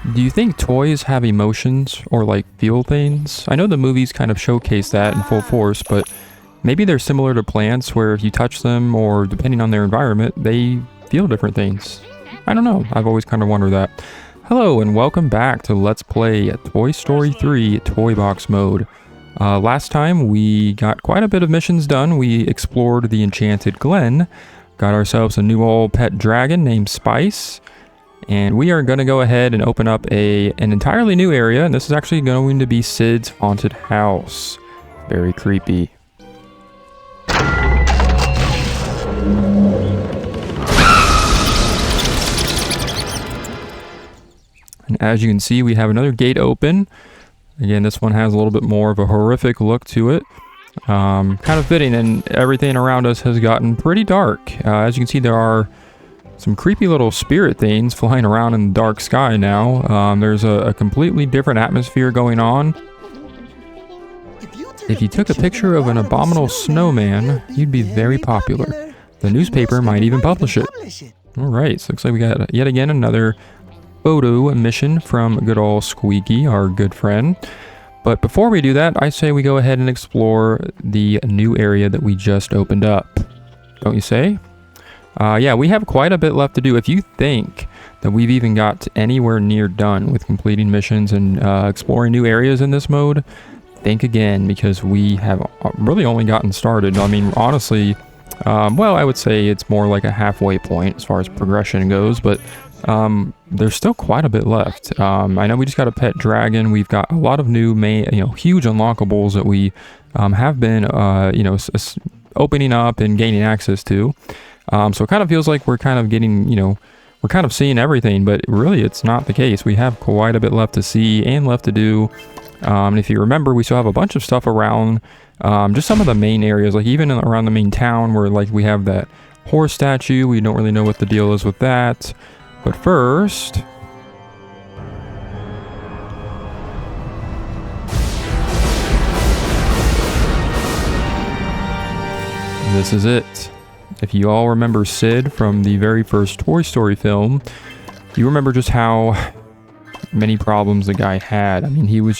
Do you think toys have emotions or like feel things? I know the movies kind of showcase that in full force, but maybe they're similar to plants where if you touch them or depending on their environment, they feel different things. I don't know. I've always kind of wondered that. Hello and welcome back to Let's Play Toy Story 3 Toy Box Mode. Last time we got quite a bit of missions done. We explored the Enchanted Glen, got ourselves a new old pet dragon named Spice, and we are going to go ahead and open up an entirely new area, and this is actually going to be Sid's haunted house. Very creepy. And as you can see, we have another gate open. Again, this one has a little bit more of a horrific look to it. Kind of fitting, and everything around us has gotten pretty dark. As you can see, there are some creepy little spirit things flying around in the dark sky now. There's a completely different atmosphere going on. If you took a picture of an abominable snowman, you'd be very popular. The newspaper might even publish it. Alright, so looks like we got yet again another photo mission from good old Squeaky, our good friend. But before we do that, I say we go ahead and explore the new area that we just opened up. Don't you say? Yeah, we have quite a bit left to do. If you think that we've even got anywhere near done with completing missions and exploring new areas in this mode, think again, because we have really only gotten started. I mean, honestly, well, I would say it's more like a halfway point as far as progression goes, but there's still quite a bit left. I know we just got a pet dragon. We've got a lot of new huge unlockables that we have been, opening up and gaining access to. So it kind of feels like we're kind of getting, we're kind of seeing everything, but really it's not the case. We have quite a bit left to see and left to do. And if you remember, we still have a bunch of stuff around, just some of the main areas, like even around the main town where like we have that horse statue. We don't really know what the deal is with that. But first, this is it. If you all remember Sid from the very first Toy Story film, you remember just how many problems the guy had. I mean, he was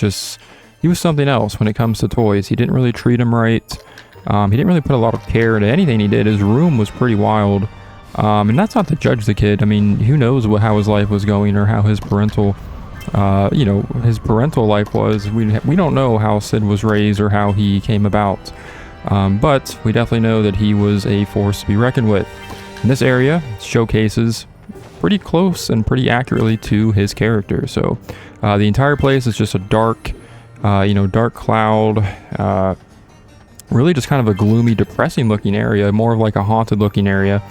something else when it comes to toys. He didn't really treat them right. He didn't really put a lot of care into anything he did. His room was pretty wild. And that's not to judge the kid. I mean, who knows how his life was going or how his parental life was. We don't know how Sid was raised or how he came about. But we definitely know that he was a force to be reckoned with. And this area showcases pretty close and pretty accurately to his character. So the entire place is just a dark cloud, really just kind of a gloomy, depressing looking area, more of like a haunted looking area.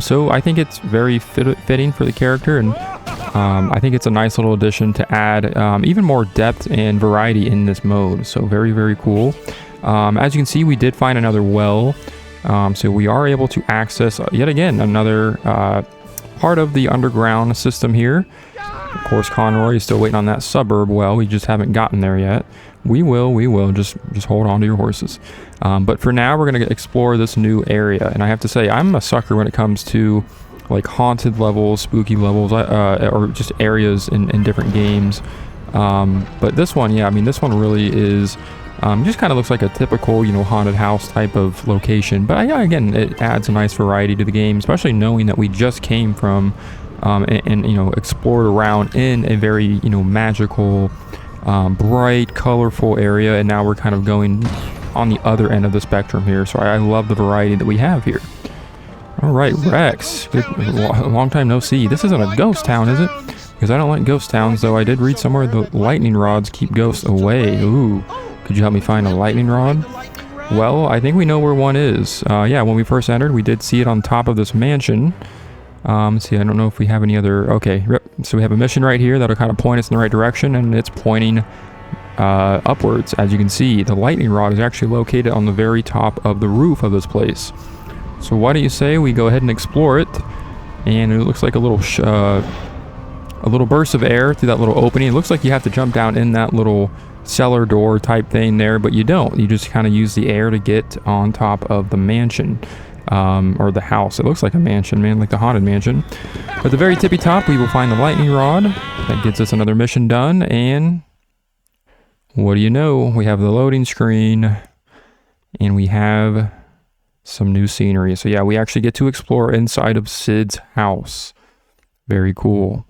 So I think it's very fitting for the character, and I think it's a nice little addition to add even more depth and variety in this mode. So very, very cool. As you can see, we did find another well, so we are able to access yet again another part of the underground system here. Of course, Conroy is still waiting on that suburb well. We just haven't gotten there yet. We will. Just hold on to your horses. But for now, we're going to explore this new area. And I have to say, I'm a sucker when it comes to like haunted levels, spooky levels, or just areas in different games. But this one, yeah, I mean, this one really is just kind of looks like a typical, haunted house type of location. But again, it adds a nice variety to the game, especially knowing that we just came from and explored around in a very, magical, bright, colorful area, and now we're kind of going on the other end of the spectrum here. So I love the variety that we have here. All right, Rex, good, long time no see. This isn't a ghost town, is it? Because I don't like ghost towns, though. I did read somewhere the lightning rods keep ghosts away. Ooh, could you help me find a lightning rod? Well, I think we know where one is. Yeah, when we first entered, we did see it on top of this mansion. Let's see, I don't know if we have any other... Okay, so we have a mission right here that'll kind of point us in the right direction, and it's pointing upwards. As you can see, the lightning rod is actually located on the very top of the roof of this place. So why don't you say we go ahead and explore it? And it looks like a little burst of air through that little opening. It looks like you have to jump down in that little cellar door type thing there, but you don't. You just kind of use the air to get on top of the mansion. or the house. It looks like a mansion, man, like the haunted mansion. At the very tippy top, we will find the lightning rod. That gets us another mission done, and what do you know? We have the loading screen, and we have some new scenery. So yeah, we actually get to explore inside of Sid's house. Very cool.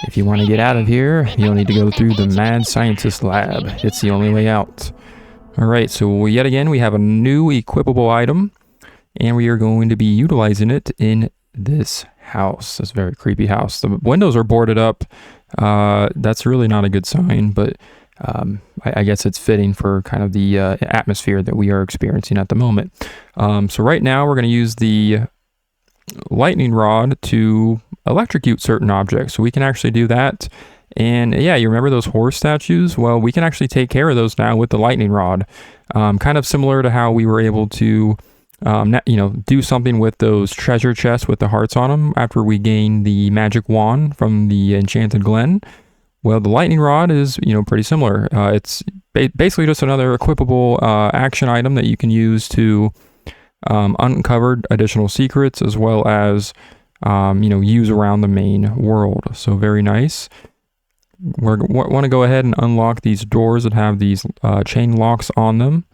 If you want to get out of here, you'll need to go through the mad scientist lab. It's the only way out. Alright, so yet again, we have a new equipable item, and we are going to be utilizing it in this house. This very creepy house. The windows are boarded up. That's really not a good sign, but I guess it's fitting for kind of the atmosphere that we are experiencing at the moment. So right now, we're going to use the lightning rod to electrocute certain objects. So we can actually do that. And yeah, you remember those horse statues? Well, we can actually take care of those now with the lightning rod. Kind of similar to how we were able to, do something with those treasure chests with the hearts on them after we gained the magic wand from the Enchanted Glen. Well, the lightning rod is, pretty similar. It's basically just another equipable action item that you can use to uncover additional secrets, as well as use around the main world. So very nice. We want to go ahead and unlock these doors that have these chain locks on them.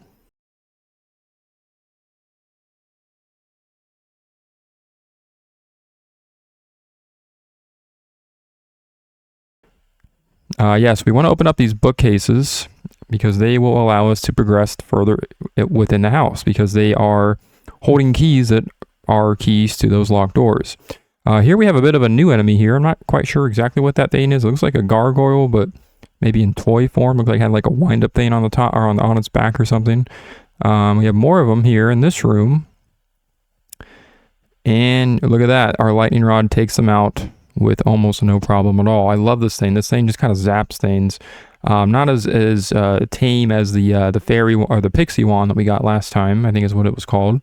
Yes, we want to open up these bookcases because they will allow us to progress further within the house, because they are holding keys that are keys to those locked doors. Here we have a bit of a new enemy here. I'm not quite sure exactly what that thing is. It looks like a gargoyle, but maybe in toy form. Looks like it had like a wind-up thing on the top or on its back or something. We have more of them here in this room. And look at that. Our lightning rod takes them out with almost no problem at all. I love this thing. This thing just kind of zaps things. Not as tame as the fairy or the pixie wand that we got last time, I think is what it was called.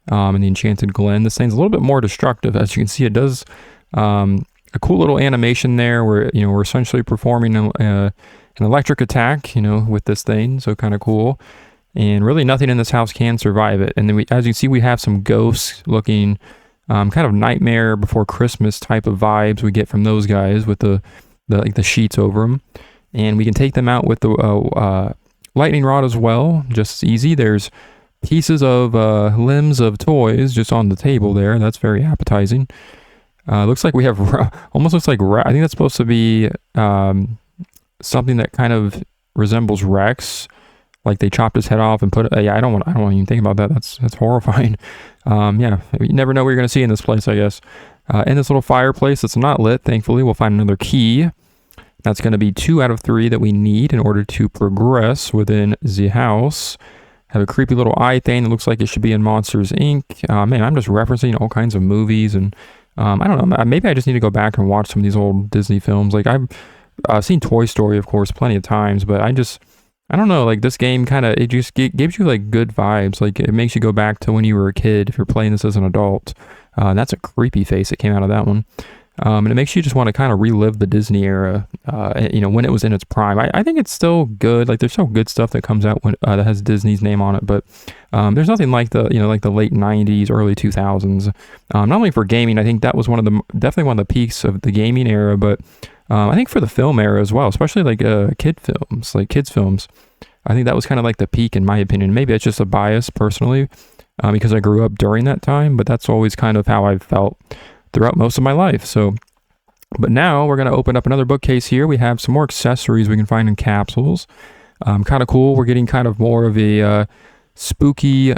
In the Enchanted Glen. This thing's a little bit more destructive. As you can see, it does a cool little animation there where, we're essentially performing an electric attack, with this thing. So kind of cool. And really nothing in this house can survive it. And then as you can see, we have some ghosts looking kind of Nightmare Before Christmas type of vibes we get from those guys with the sheets over them. And we can take them out with the lightning rod as well. Just as easy. There's pieces of limbs of toys just on the table there. That's very appetizing. Looks like we have almost looks like I think that's supposed to be something that kind of resembles Rex, like they chopped his head off and put it. I don't want to even think about that. That's horrifying. You never know what you're gonna see in this place, I guess. In this little fireplace that's not lit, thankfully, we'll find another key. That's going to be 2 out of 3 that we need in order to progress within the house. Have a creepy little eye thing that looks like it should be in Monsters, Inc. Man, I'm just referencing all kinds of movies, and I don't know, maybe I just need to go back and watch some of these old Disney films. Like, I've seen Toy Story, of course, plenty of times, but I don't know, like, this game kind of, it just gives you, like, good vibes. Like, it makes you go back to when you were a kid if you're playing this as an adult. That's a creepy face that came out of that one. And it makes you just want to kind of relive the Disney era, when it was in its prime. I think it's still good. Like, there's still good stuff that comes out when that has Disney's name on it, but there's nothing like the late 90s, early 2000s. Not only for gaming, I think that was definitely one of the peaks of the gaming era, but I think for the film era as well, especially like kids films. I think that was kind of like the peak in my opinion. Maybe it's just a bias personally, because I grew up during that time, but that's always kind of how I've felt throughout most of my life. So, but now we're going to open up another bookcase here. We have some more accessories we can find in capsules. Kind of cool. We're getting kind of more of a spooky,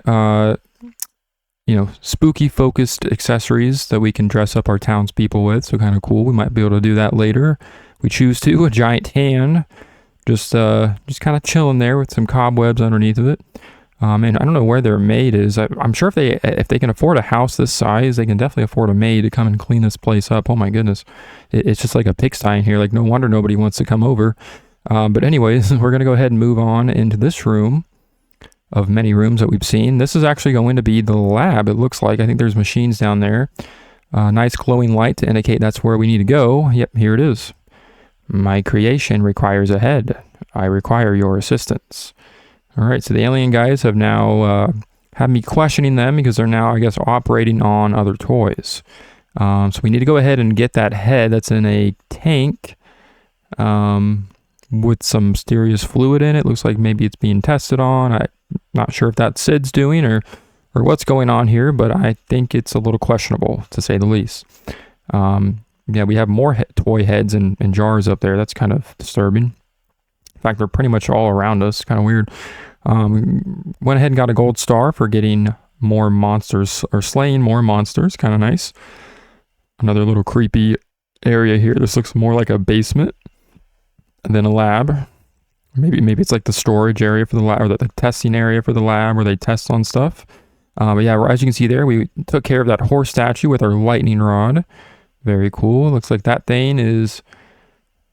spooky focused accessories that we can dress up our townspeople with. So kind of cool. We might be able to do that later. We choose to. A giant hand, just kind of chilling there with some cobwebs underneath of it. And I don't know where their maid is. I'm sure if they can afford a house this size, they can definitely afford a maid to come and clean this place up. Oh my goodness. It's just like a pigsty in here. Like, no wonder nobody wants to come over. But anyways, we're going to go ahead and move on into this room of many rooms that we've seen. This is actually going to be the lab, it looks like. I think there's machines down there. Nice glowing light to indicate that's where we need to go. Yep, here it is. My creation requires a head. I require your assistance. All right, so the alien guys have now have me questioning them because they're now, I guess, operating on other toys. So we need to go ahead and get that head that's in a tank with some mysterious fluid in it. Looks like maybe it's being tested on. I'm not sure if that's Sid's doing or what's going on here, but I think it's a little questionable, to say the least. Yeah, we have more toy heads and jars up there. That's kind of disturbing. In fact, they're pretty much all around us. Kind of weird. Went ahead and got a gold star for getting more monsters, or slaying more monsters. Kind of nice. Another little creepy area here. This looks more like a basement than a lab. Maybe it's like the storage area for the lab, or the testing area for the lab where they test on stuff. But yeah, as you can see there, we took care of that horse statue with our lightning rod. Very cool. Looks like that thing is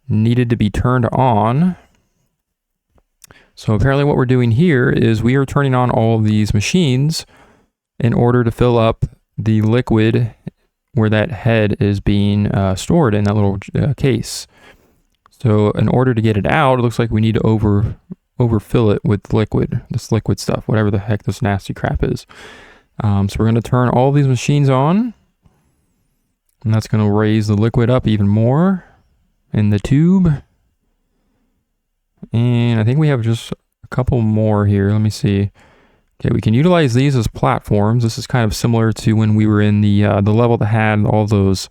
needed to be turned on. So apparently what we're doing here is we are turning on all of these machines in order to fill up the liquid where that head is being stored in that little case. So in order to get it out, it looks like we need to overfill it with liquid, this liquid stuff, whatever the heck this nasty crap is. So we're going to turn all these machines on, and that's going to raise the liquid up even more in the tube. And I think we have just a couple more here. Let me see. Okay, we can utilize these as platforms. This is kind of similar to when we were in the level that had all those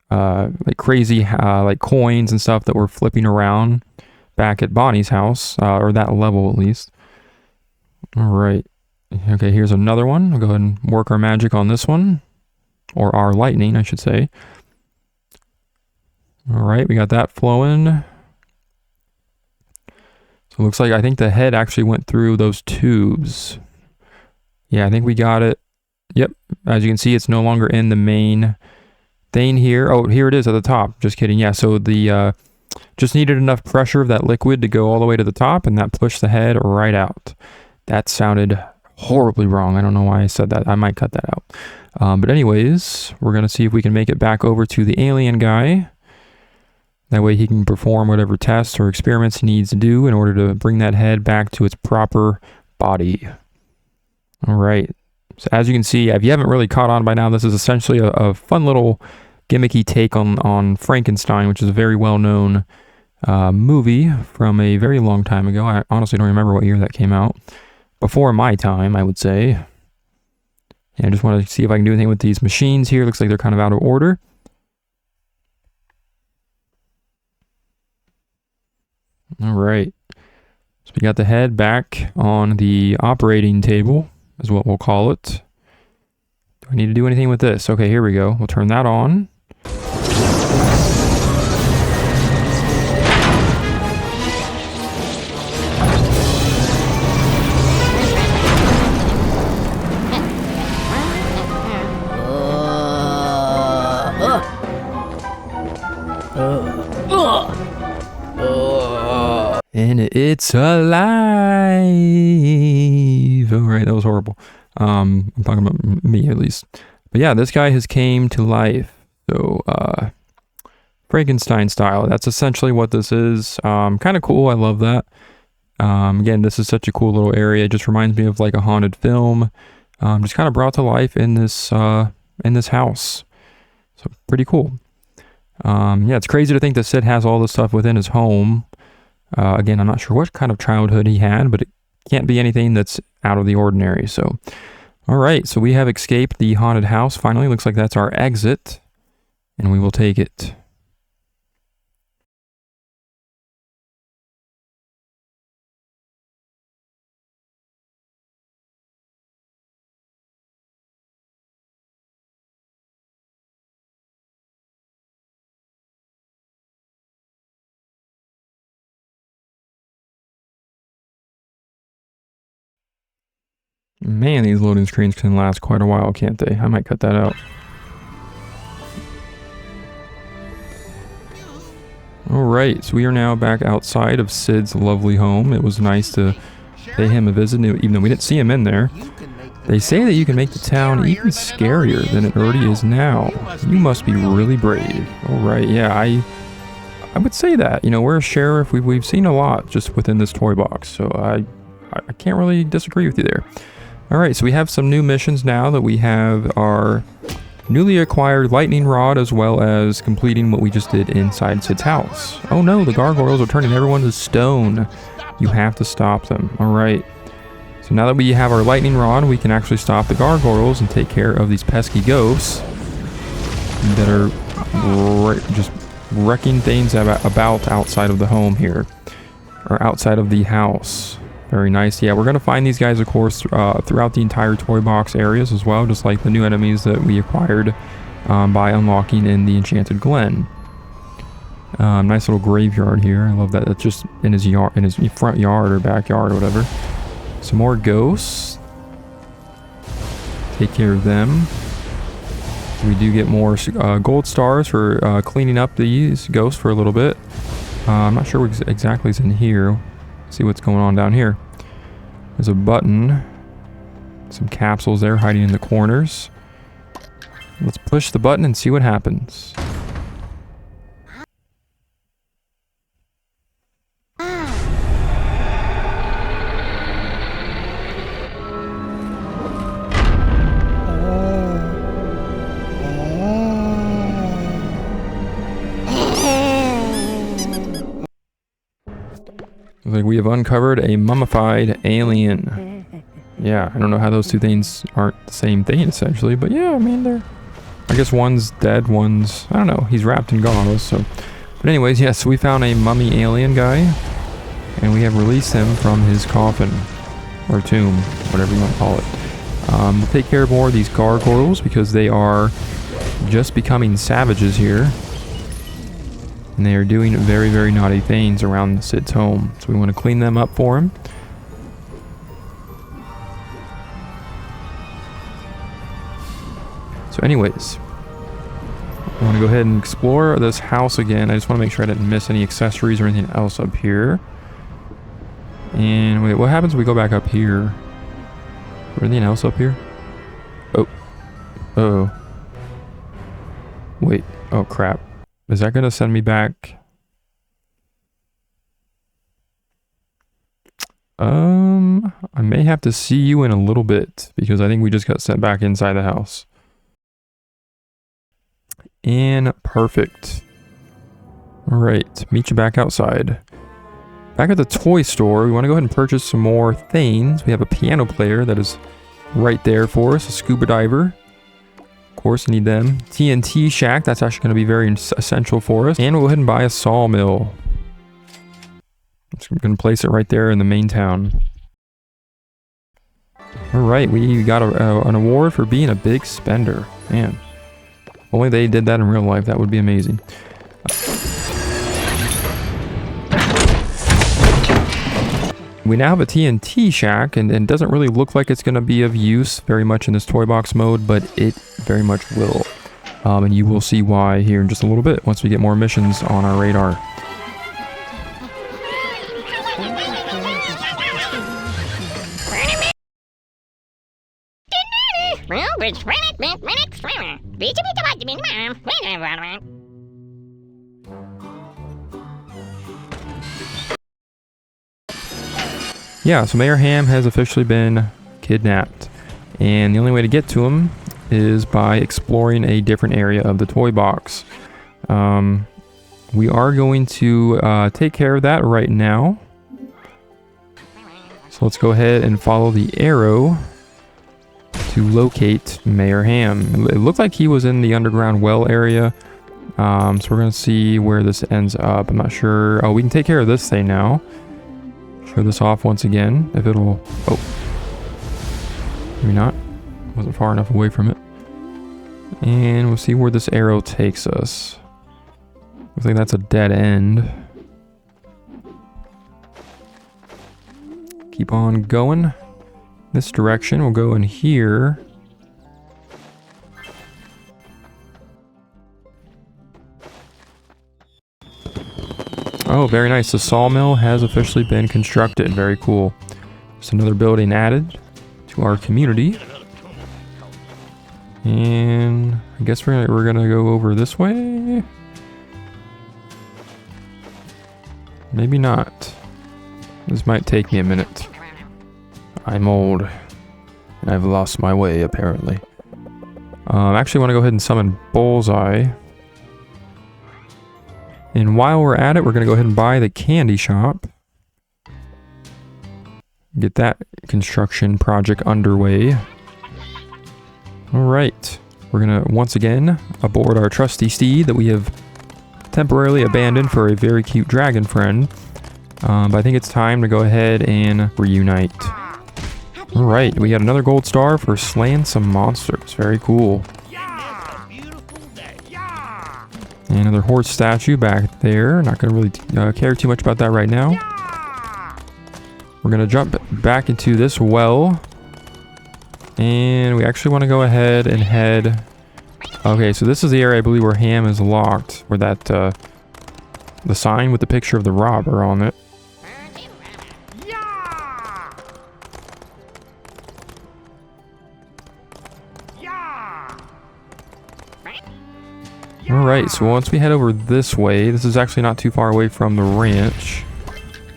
like crazy like coins and stuff that were flipping around back at Bonnie's house, or that level at least. All right. Okay, here's another one. We'll go ahead and work our magic on this one, or our lightning, I should say. All right, we got that flowing. So it looks like, I think the head actually went through those tubes. Yeah, I think we got it. Yep, as you can see, it's no longer in the main thing here. Oh, here it is at the top. Just kidding. Yeah, so the just needed enough pressure of that liquid to go all the way to the top, and that pushed the head right out. That sounded horribly wrong. I don't know why I said that. I might cut that out. But anyways, we're going to see if we can make it back over to the alien guy. That way he can perform whatever tests or experiments he needs to do in order to bring that head back to its proper body. All right. So as you can see, if you haven't really caught on by now, this is essentially a fun little gimmicky take on Frankenstein, which is a very well-known movie from a very long time ago. I honestly don't remember what year that came out. Before my time, I would say. Yeah, I just want to see if I can do anything with these machines here. Looks like they're kind of out of order. All right. So we got the head back on the operating table, is what we'll call it. Do I need to do anything with this? Okay, here we go. We'll turn that on. And it's alive. Oh, right, that was horrible. I'm talking about me at least. But yeah, this guy has came to life. So, Frankenstein style. That's essentially what this is. Kind of cool. I love that. Again, this is such a cool little area. It just reminds me of like a haunted film. Just kind of brought to life in this house. So pretty cool. Yeah, it's crazy to think that Sid has all this stuff within his home. Again, I'm not sure what kind of childhood he had, but it can't be anything that's out of the ordinary. So, all right, so we have escaped the haunted house. Finally, looks like that's our exit, and we will take it. Man, these loading screens can last quite a while, can't they? I might cut that out. Alright, so we are now back outside of Sid's lovely home. It was nice to pay him a visit, even though we didn't see him in there. They say that you can make the town even scarier than it already is now. You must be really brave. Alright, yeah, I would say that. You know, we're a sheriff. We've seen a lot just within this toy box, so I can't really disagree with you there. Alright, so we have some new missions now that we have our newly acquired lightning rod, as well as completing what we just did inside Sid's house. Oh no, the gargoyles are turning everyone to stone. You have to stop them. Alright. So now that we have our lightning rod, we can actually stop the gargoyles and take care of these pesky ghosts that are just wrecking things about outside of the home here. Or outside of the house. Very nice. Yeah, we're going to find these guys, of course, throughout the entire toy box areas as well, just like the new enemies that we acquired by unlocking in the Enchanted Glen. Nice little graveyard here. I love that. That's just in his yard, in his front yard or backyard or whatever. Some more ghosts. Take care of them. We do get more gold stars for cleaning up these ghosts for a little bit. I'm not sure what exactly is in here. See what's going on down here. There's a button. Some capsules there hiding in the corners. Let's push the button and see what happens. Like we have uncovered a mummified alien. Yeah, I don't know how those two things aren't the same thing essentially, but yeah, I mean they're. I guess one's dead, one's, I don't know. He's wrapped in gauze, so. But anyways, yes, we found a mummy alien guy, and we have released him from his coffin or tomb, whatever you want to call it. We'll take care of more of these gargoyles because they are just becoming savages here. And they are doing very, very naughty things around Sid's home. So we want to clean them up for him. So anyways, I want to go ahead and explore this house again. I just want to make sure I didn't miss any accessories or anything else up here. And wait, what happens if we go back up here? Is there anything else up here? Oh. Uh-oh. Wait. Oh, crap. Is that going to send me back? I may have to see you in a little bit because I think we just got sent back inside the house. And perfect. All right, meet you back outside. Back at the toy store, we want to go ahead and purchase some more things. We have a piano player that is right there for us, a scuba diver. Of course, need them. TNT shack, that's actually going to be very essential for us. And we'll go ahead and buy a sawmill. I'm going to place it right there in the main town. Alright, we got an award for being a big spender. Man, if only they did that in real life, that would be amazing. We now have a TNT shack, and it doesn't really look like it's going to be of use very much in this toy box mode, but it very much will. And you will see why here in just a little bit once we get more missions on our radar. Yeah, so Mayor Hamm has officially been kidnapped, and the only way to get to him is by exploring a different area of the toy box. We are going to take care of that right now. So let's go ahead and follow the arrow to locate Mayor Hamm. It looked like he was in the underground well area, so we're going to see where this ends up. I'm not sure. Oh, we can take care of this thing now. Show this off once again, if it'll... Oh. Maybe not. Wasn't far enough away from it. And we'll see where this arrow takes us. Looks like that's a dead end. Keep on going. This direction, we'll go in here. Oh, very nice. The sawmill has officially been constructed. Very cool. Just another building added to our community. And I guess we're gonna go over this way. Maybe not. This might take me a minute. I'm old And I've lost my way, apparently. I actually want to go ahead and summon Bullseye. And while we're at it, we're going to go ahead and buy the candy shop. Get that construction project underway. Alright. We're going to, once again, aboard our trusty steed that we have temporarily abandoned for a very cute dragon friend. But I think it's time to go ahead and reunite. Alright, we got another gold star for slaying some monsters. Very cool. And another horse statue back there. Not going to really care too much about that right now. We're going to jump back into this well. And we actually want to go ahead and head... Okay, so this is the area I believe where Hamm is locked. Where that, the sign with the picture of the robber on it. Alright, so once we head over this way, this is actually not too far away from the ranch.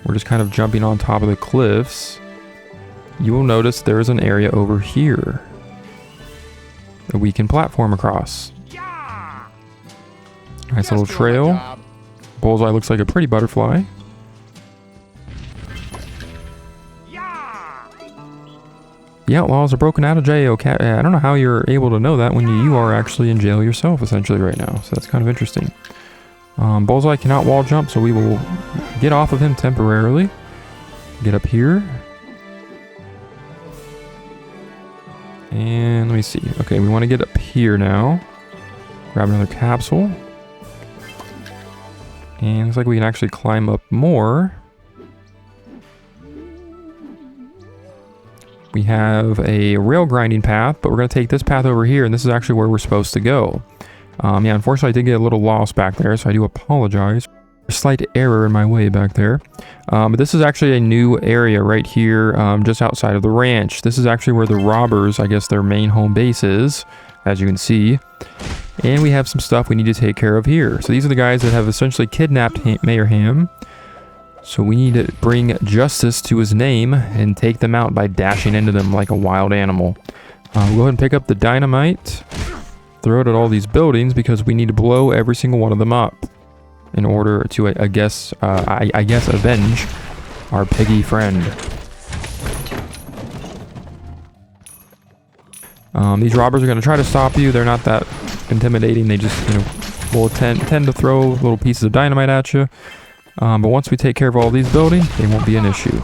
We're just kind of jumping on top of the cliffs. You will notice there is an area over here that we can platform across. Nice little trail. Bullseye looks like a pretty butterfly. The outlaws are broken out of jail. I don't know how you're able to know that when you are actually in jail yourself, essentially, right now. So that's kind of interesting. Bullseye cannot wall jump, so we will get off of him temporarily. Get up here. And let me see. Okay, we want to get up here now. Grab another capsule. And looks like we can actually climb up more. We have a rail grinding path, but we're going to take this path over here, and this is actually where we're supposed to go. Yeah, unfortunately I did get a little lost back there, so I do apologize. A slight error in my way back there. But this is actually a new area right here, just outside of the ranch. This is actually where the robbers, I guess their main home base is, as you can see. And we have some stuff we need to take care of here. So these are the guys that have essentially kidnapped Mayor Hamm. So we need to bring justice to his name and take them out by dashing into them like a wild animal. We'll go ahead and pick up the dynamite. Throw it at all these buildings because we need to blow every single one of them up in order to, I guess, avenge our piggy friend. These robbers are going to try to stop you. They're not that intimidating. They just, will tend to throw little pieces of dynamite at you. But once we take care of all these buildings, they won't be an issue.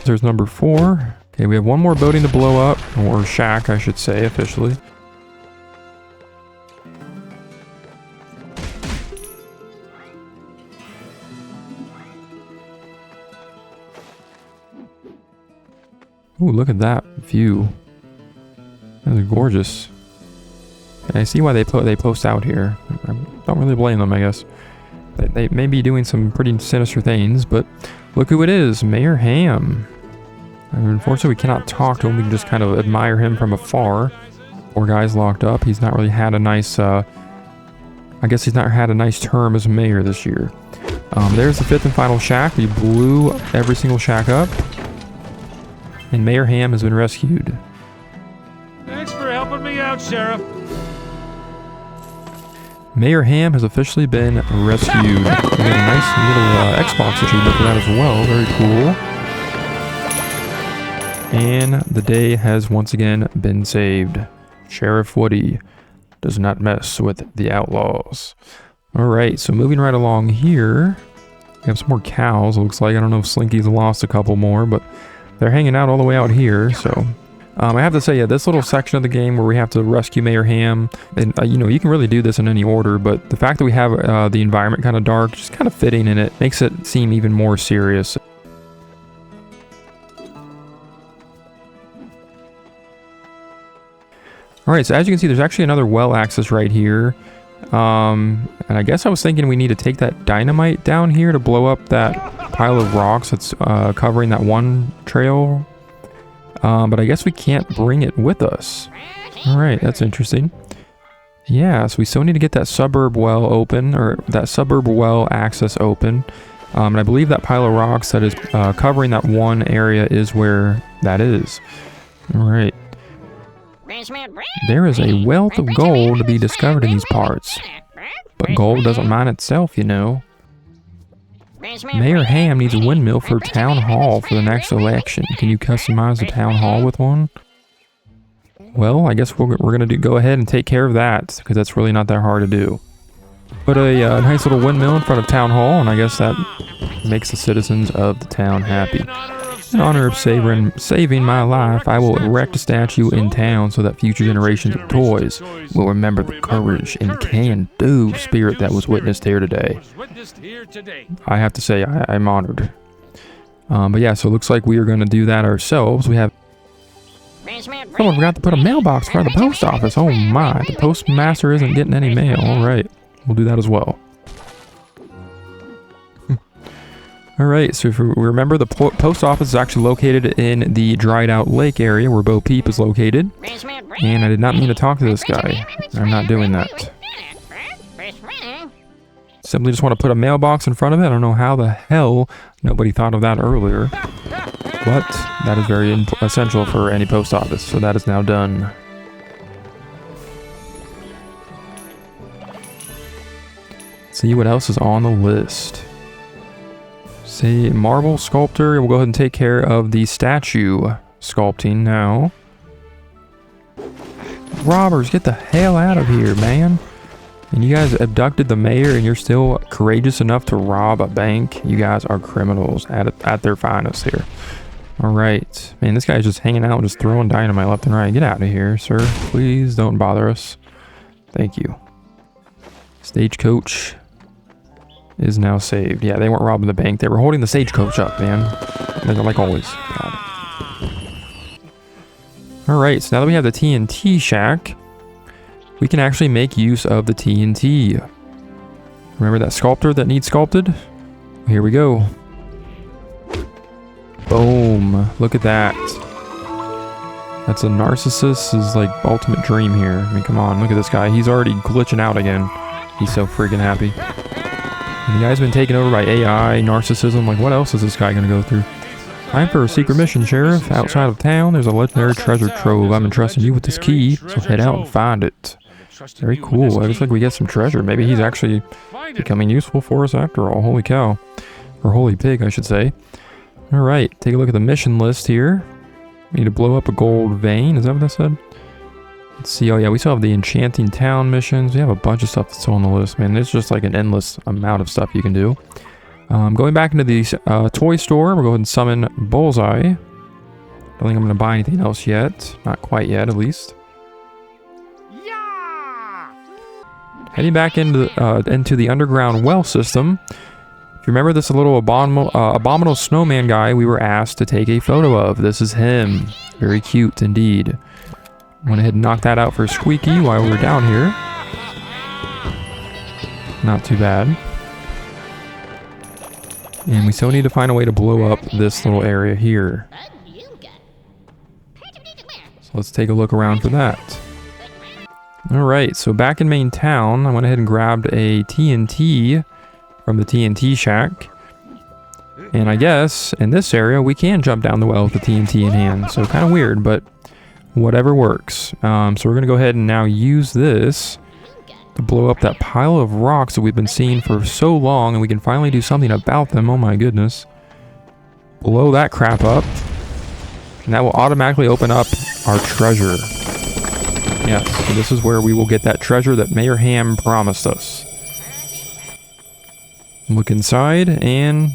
There's number 4. Okay, we have one more building to blow up, or shack, I should say, officially. Ooh, look at that view. That is gorgeous. Okay, I see why they post out here. I don't really blame them, I guess. They may be doing some pretty sinister things, but look who it is, Mayor Hamm. Unfortunately, we cannot talk to him. We can just kind of admire him from afar. Poor guy's locked up. He's not really had a nice, I guess he's not had a nice term as mayor this year. There's the 5th and final shack. We blew every single shack up. And Mayor Hamm has been rescued. Thanks for helping me out, Sheriff. Mayor Hamm has officially been rescued. We got a nice little Xbox achievement for that as well. Very cool. And the day has once again been saved. Sheriff Woody does not mess with the outlaws. Alright, so moving right along here. We have some more cows, it looks like. I don't know if Slinky's lost a couple more, but they're hanging out all the way out here, so... I have to say, yeah, this little section of the game where we have to rescue Mayor Hamm, and you can really do this in any order, but the fact that we have the environment kind of dark, just kind of fitting in it, makes it seem even more serious. Alright, so as you can see, there's actually another well access right here. And I guess I was thinking we need to take that dynamite down here to blow up that pile of rocks that's covering that one trail. But I guess we can't bring it with us. Alright, that's interesting. Yeah, so we still need to get that suburb well open, or that suburb well access open. And I believe that pile of rocks that is covering that one area is where that is. Alright. There is a wealth of gold to be discovered in these parts. But gold doesn't mine itself, you know. Mayor Hamm needs a windmill for town hall for the next election. Can you customize the town hall with one? Well, I guess we're going to go ahead and take care of that, because that's really not that hard to do. Put a nice little windmill in front of town hall, and I guess that makes the citizens of the town happy. In honor of saving my life, I will erect a statue in town so that future generations of toys will remember the courage and can-do spirit that was witnessed here today. I have to say, I'm honored. But yeah, so it looks like we are going to do that ourselves. We have... Someone forgot to put a mailbox in front of the post office. Oh my, the postmaster isn't getting any mail. Alright, we'll do that as well. Alright, so if you remember, the post office is actually located in the dried out lake area where Bo Peep is located. And I did not mean to talk to this guy. I'm not doing that. Simply just want to put a mailbox in front of it. I don't know how the hell nobody thought of that earlier. But that is very essential for any post office, so that is now done. Let's see what else is on the list. Say marble sculptor. We'll go ahead and take care of the statue sculpting now. Robbers, get the hell out of here, man. And you guys abducted the mayor and you're still courageous enough to rob a bank? You guys are criminals at their finest here. Alright. Man, this guy's just hanging out, just throwing dynamite left and right. Get out of here, sir. Please don't bother us. Thank you. Stagecoach is now saved. Yeah, they weren't robbing the bank. They were holding the stagecoach up, man. Like always. Alright, so now that we have the TNT shack, we can actually make use of the TNT. Remember that sculptor that needs sculpted? Here we go. Boom. Look at that. That's a narcissist's like ultimate dream here. I mean, come on, look at this guy. He's already glitching out again. He's so freaking happy. And the guy's been taken over by AI, narcissism. Like, what else is this guy gonna go through? Time for a secret mission, Sheriff. Outside of town, there's a legendary treasure trove. I'm entrusting you with this key, so head out and find it. Very cool. It looks like we get some treasure. Maybe he's actually becoming useful for us after all. Holy cow. Or holy pig, I should say. Alright, take a look at the mission list here. We need to blow up a gold vein. Is that what that said? Let's see. Oh yeah, we still have the Enchanting Town missions. We have a bunch of stuff that's still on the list, man. There's just like an endless amount of stuff you can do. Going back into the toy store, we'll go ahead and summon Bullseye. I don't think I'm going to buy anything else yet. Not quite yet, at least. Heading back into the underground well system. If you remember this little abominable snowman guy we were asked to take a photo of. This is him. Very cute indeed. Went ahead and knocked that out for Squeaky while we were down here. Not too bad. And we still need to find a way to blow up this little area here. So let's take a look around for that. Alright, so back in main town, I went ahead and grabbed a TNT from the TNT shack. And I guess in this area we can jump down the well with the TNT in hand. So kind of weird, but whatever works. So we're going to go ahead and now use this to blow up that pile of rocks that we've been seeing for so long, and we can finally do something about them. Oh my goodness. Blow that crap up. And that will automatically open up our treasure. Yes, so this is where we will get that treasure that Mayor Hamm promised us. Look inside, and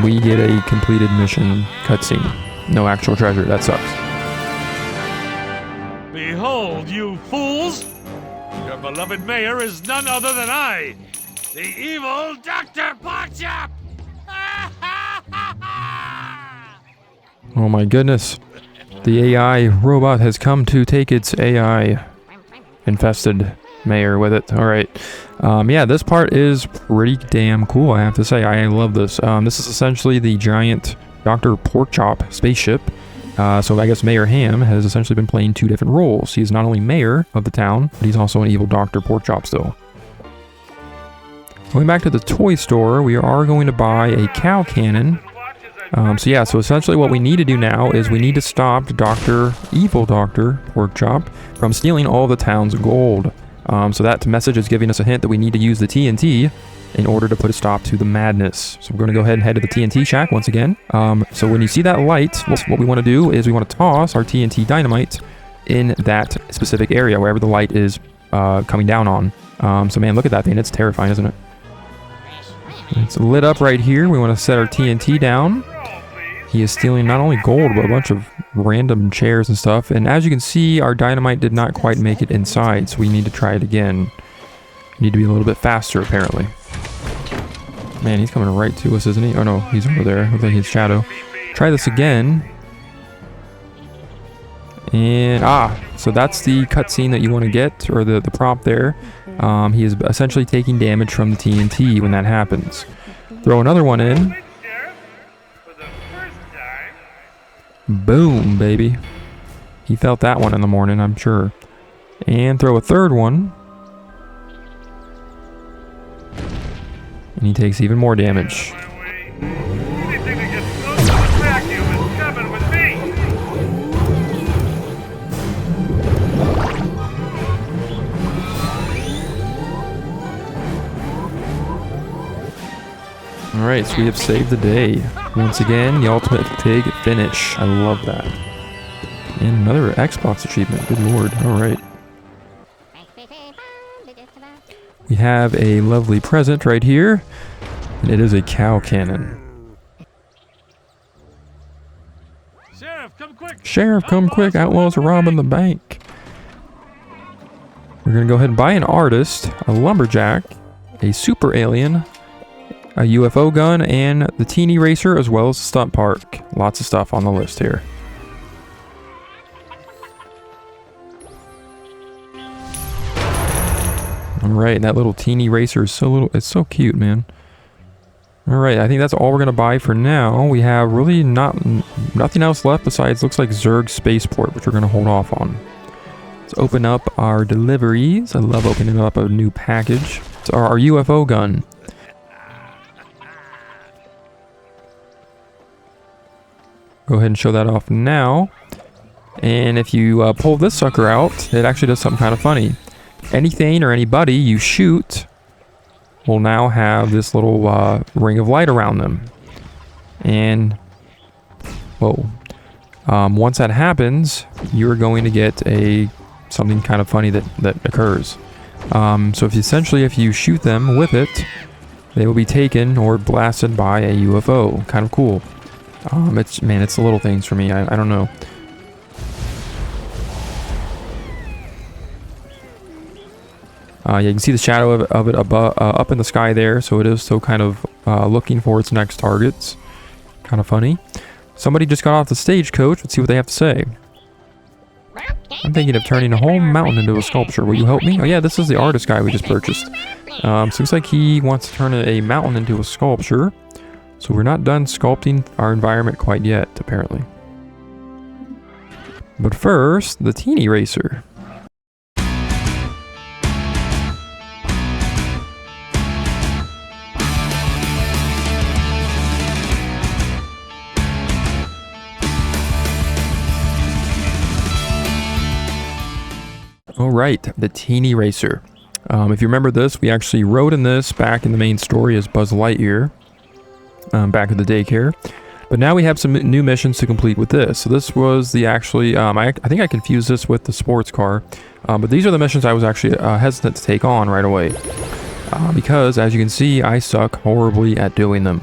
we get a completed mission cutscene. No actual treasure, that sucks. Behold, you fools! Your beloved mayor is none other than I, the evil Dr. Porkchop! Oh my goodness. The AI robot has come to take its AI infested mayor with it. Alright. Yeah, this part is pretty damn cool, I have to say. I love this. This is essentially the giant Dr. Porkchop spaceship. So I guess Mayor Hamm has essentially been playing two different roles. He's not only mayor of the town, but he's also an evil Dr. Porkchop still. Going back to the toy store, we are going to buy a cow cannon So yeah, so essentially what we need to do now is we need to stop Evil Dr. Porkchop from stealing all the town's gold. So that message is giving us a hint that we need to use the TNT in order to put a stop to the madness. So we're going to go ahead and head to the TNT shack once again. So when you see that light, what we want to do is we want to toss our TNT dynamite in that specific area, wherever the light is coming down on. So man, look at that thing. It's terrifying, isn't it? It's lit up right here. We want to set our TNT down. He is stealing not only gold, but a bunch of random chairs and stuff. And as you can see, our dynamite did not quite make it inside, so we need to try it again. Need to be a little bit faster, apparently. Man, he's coming right to us, isn't he? Oh no, he's over there. Looks like his shadow. Try this again. And, so that's the cutscene that you want to get, or the prop there. He is essentially taking damage from the TNT when that happens. Throw another one in. Boom, baby. He felt that one in the morning, I'm sure. And throw a third one. And he takes even more damage. Alright, so we have saved the day. Once again, the ultimate pig finish. I love that. And another Xbox achievement. Good lord. Alright. We have a lovely present right here. And it is a cow cannon. Sheriff, come quick! Sheriff, come quick! Outlaws are robbing the bank. We're gonna go ahead and buy an artist, a lumberjack, a super alien, a UFO gun, and the teeny racer, as well as the stunt park. Lots of stuff on the list here. Alright, that little teeny racer is it's so cute, man. Alright, I think that's all we're gonna buy for now. We have really nothing else left besides, looks like Zurg Spaceport, which we're gonna hold off on. Let's open up our deliveries. I love opening up a new package. It's our UFO gun. Go ahead and show that off now. And if you pull this sucker out, it actually does something kind of funny. Anything or anybody you shoot will now have this little ring of light around them. And, whoa. Once that happens, you're going to get something kind of funny that occurs. So if you shoot them with it, they will be taken or blasted by a UFO. Kind of cool. It's the little things for me. I don't know. Yeah, you can see the shadow of it above, up in the sky there, so it is still kind of looking for its next targets. Kind of funny. Somebody just got off the stagecoach. Let's see what they have to say. I'm thinking of turning a whole mountain into a sculpture. Will you help me? Oh yeah, this is the artist guy we just purchased. So it looks like he wants to turn a mountain into a sculpture. So we're not done sculpting our environment quite yet, apparently. But first, the teeny racer. Alright, the teeny racer. If you remember this, we actually rode in this back in the main story as Buzz Lightyear. Back at the daycare. But now we have some new missions to complete with this. So this was the I think I confused this with the sports car. But these are the missions I was actually hesitant to take on right away. Because, as you can see, I suck horribly at doing them.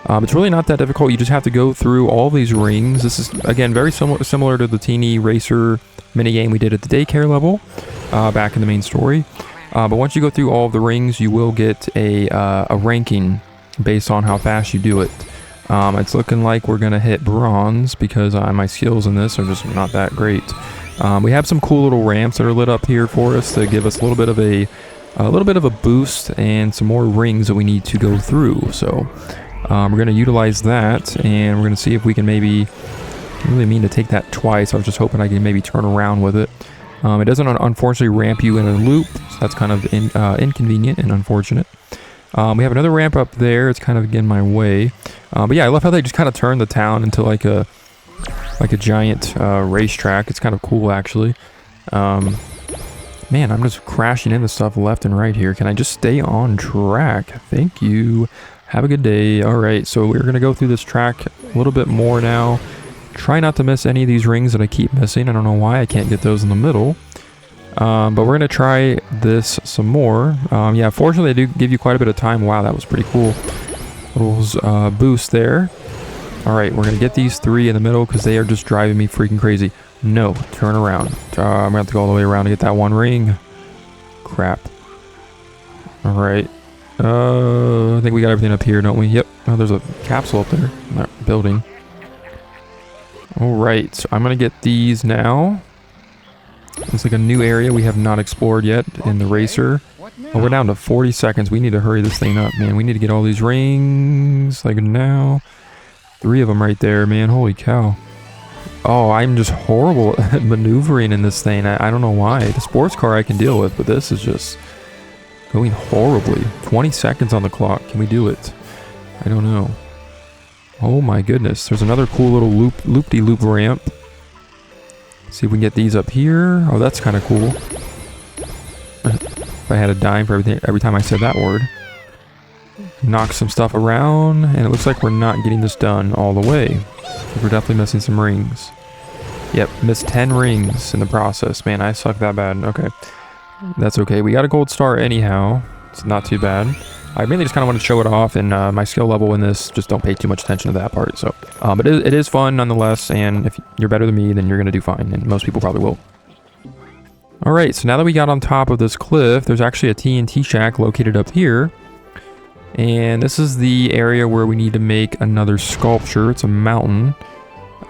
It's really not that difficult. You just have to go through all these rings. This is, again, very similar to the teeny racer minigame we did at the daycare level back in the main story. But once you go through all of the rings, you will get a ranking based on how fast you do it. It's looking like we're gonna hit bronze because my skills in this are just not that great. We have some cool little ramps that are lit up here for us to give us a little bit of a boost and some more rings that we need to go through. So we're gonna utilize that, and we're gonna see if we can maybe. I really mean to take that twice. I was just hoping I can maybe turn around with it. It doesn't unfortunately ramp you in a loop, so that's kind of inconvenient and unfortunate. We have another ramp up there. It's kind of again my way. But yeah, I love how they just kind of turned the town into like a giant racetrack. It's kind of cool actually. Man, I'm just crashing into stuff left and right here. Can I just stay on track? Thank you. Have a good day. All right, so we're gonna go through this track a little bit more now. Try not to miss any of these rings that I keep missing. I don't know why I can't get those in the middle. But we're gonna try this some more. Yeah, fortunately they do give you quite a bit of time. Wow, that was pretty cool. Little boost there. All right, we're gonna get these 3 in the middle because they are just driving me freaking crazy. No, turn around. I'm gonna have to go all the way around to get that one ring. Crap. All right. I think we got everything up here, don't we? Yep. Oh, there's a capsule up there in that building. All right, so I'm gonna get these now. It's like a new area we have not explored yet in the racer. Oh, we're down to 40 seconds. We need to hurry this thing up, man. We need to get all these rings like now. 3 of them right there, man. Holy cow. Oh, I'm just horrible at maneuvering in this thing. I don't know why. The sports car I can deal with, but this is just going horribly. 20 seconds on the clock. Can we do it? I don't know. Oh my goodness. There's another cool little loop-de-loop ramp. See if we can get these up here. Oh, that's kind of cool. If I had a dime for every time I said that word. Knock some stuff around, and it looks like we're not getting this done all the way. We're definitely missing some rings. Yep, missed 10 rings in the process. Man, I suck that bad. Okay. That's okay. We got a gold star anyhow. It's not too bad. I mainly just kind of want to show it off, and my skill level in this, just don't pay too much attention to that part. So, but it is fun nonetheless, and if you're better than me, then you're going to do fine, and most people probably will. Alright, so now that we got on top of this cliff, there's actually a TNT shack located up here. And this is the area where we need to make another sculpture. It's a mountain.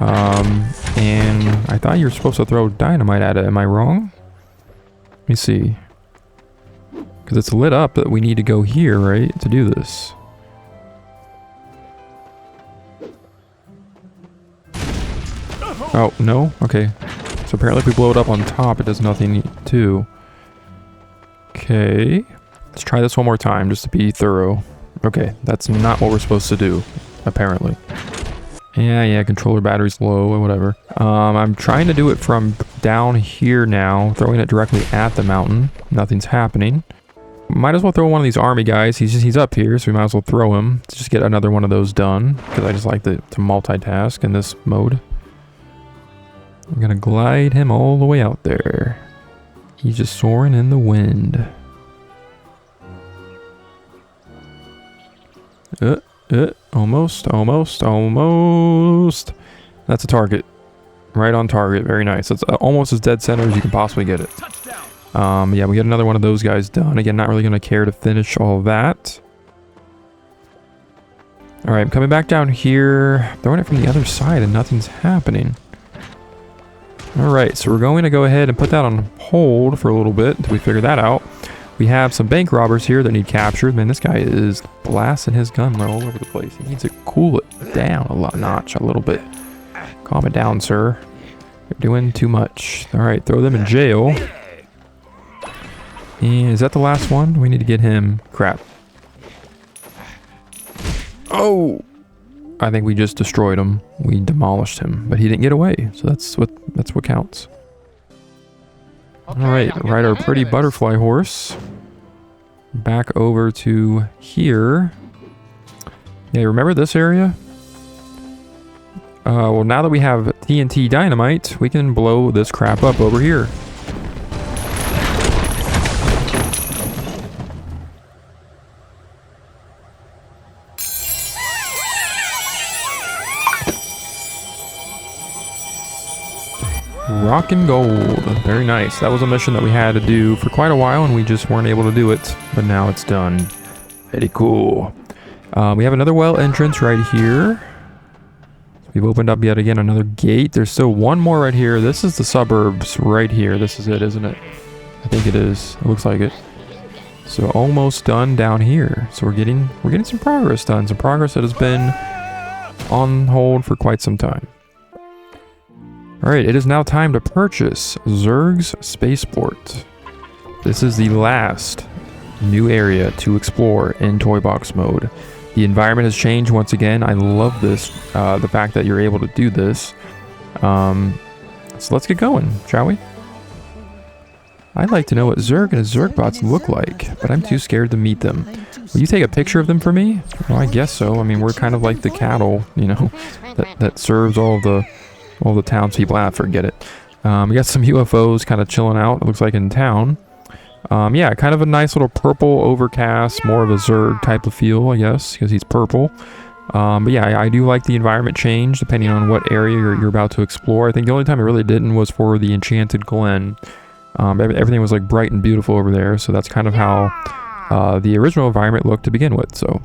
And I thought you were supposed to throw dynamite at it. Am I wrong? Let me see. Because it's lit up, but we need to go here, right, to do this. Oh, no? Okay. So apparently if we blow it up on top, it does nothing too. Okay. Let's try this one more time, just to be thorough. Okay, that's not what we're supposed to do, apparently. Yeah, controller battery's low or whatever. I'm trying to do it from down here now, throwing it directly at the mountain. Nothing's happening. Might as well throw one of these army guys. He's up here, so we might as well throw him to just get another one of those done, because I just like to multitask in this mode. I'm gonna glide him all the way out there. He's just soaring in the wind. Almost. That's a target. Right on target. Very nice. It's almost as dead center as you can possibly get it. Yeah, we get another one of those guys done. Again, not really going to care to finish all that. Alright, I'm coming back down here. Throwing it from the other side and nothing's happening. Alright, so we're going to go ahead and put that on hold for a little bit until we figure that out. We have some bank robbers here that need captured. Man, this guy is blasting his gun all over the place. He needs to cool it down a little bit. Calm it down, sir. You're doing too much. Alright, throw them in jail. And is that the last one? We need to get him. Crap. Oh! I think we just destroyed him. We demolished him, but he didn't get away. So that's what counts. Alright, ride our pretty butterfly horse. Back over to here. Yeah, remember this area? Well, now that we have TNT dynamite, we can blow this crap up over here. Rock and gold. Very nice. That was a mission that we had to do for quite a while and we just weren't able to do it, but now it's done. Very cool. We have another well entrance right here. We've opened up yet again another gate. There's still one more right here. This is the suburbs right here. This is it, isn't it? I think it is. It looks like it. So almost done down here. So we're getting some progress done. Some progress that has been on hold for quite some time. Alright, it is now time to purchase Zurg's Spaceport. This is the last new area to explore in Toy Box mode. The environment has changed once again. I love this, the fact that you're able to do this. So let's get going, shall we? I'd like to know what Zurg and his Zurgbots look like, but I'm too scared to meet them. Will you take a picture of them for me? Well, I guess so. I mean, we're kind of like the cattle, you know, that serves all the townspeople. Forget it. We got some UFOs kind of chilling out, it looks like, in town. Yeah, kind of a nice little purple overcast, more of a Zurg type of feel, I guess, because he's purple. But yeah, I do like the environment change depending on what area you're about to explore. I think the only time it really didn't was for the Enchanted Glen. Everything was like bright and beautiful over there, so that's kind of how the original environment looked to begin with. So.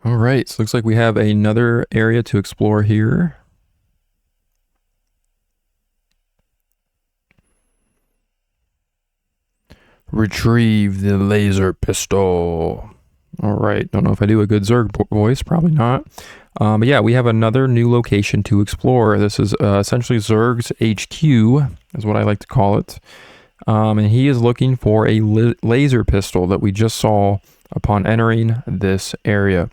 All right, so looks like we have another area to explore here. Retrieve the laser pistol. All right, don't know if I do a good Zurg voice, probably not. But yeah, we have another new location to explore. This is essentially Zurg's HQ, is what I like to call it. And he is looking for a laser pistol that we just saw upon entering this area.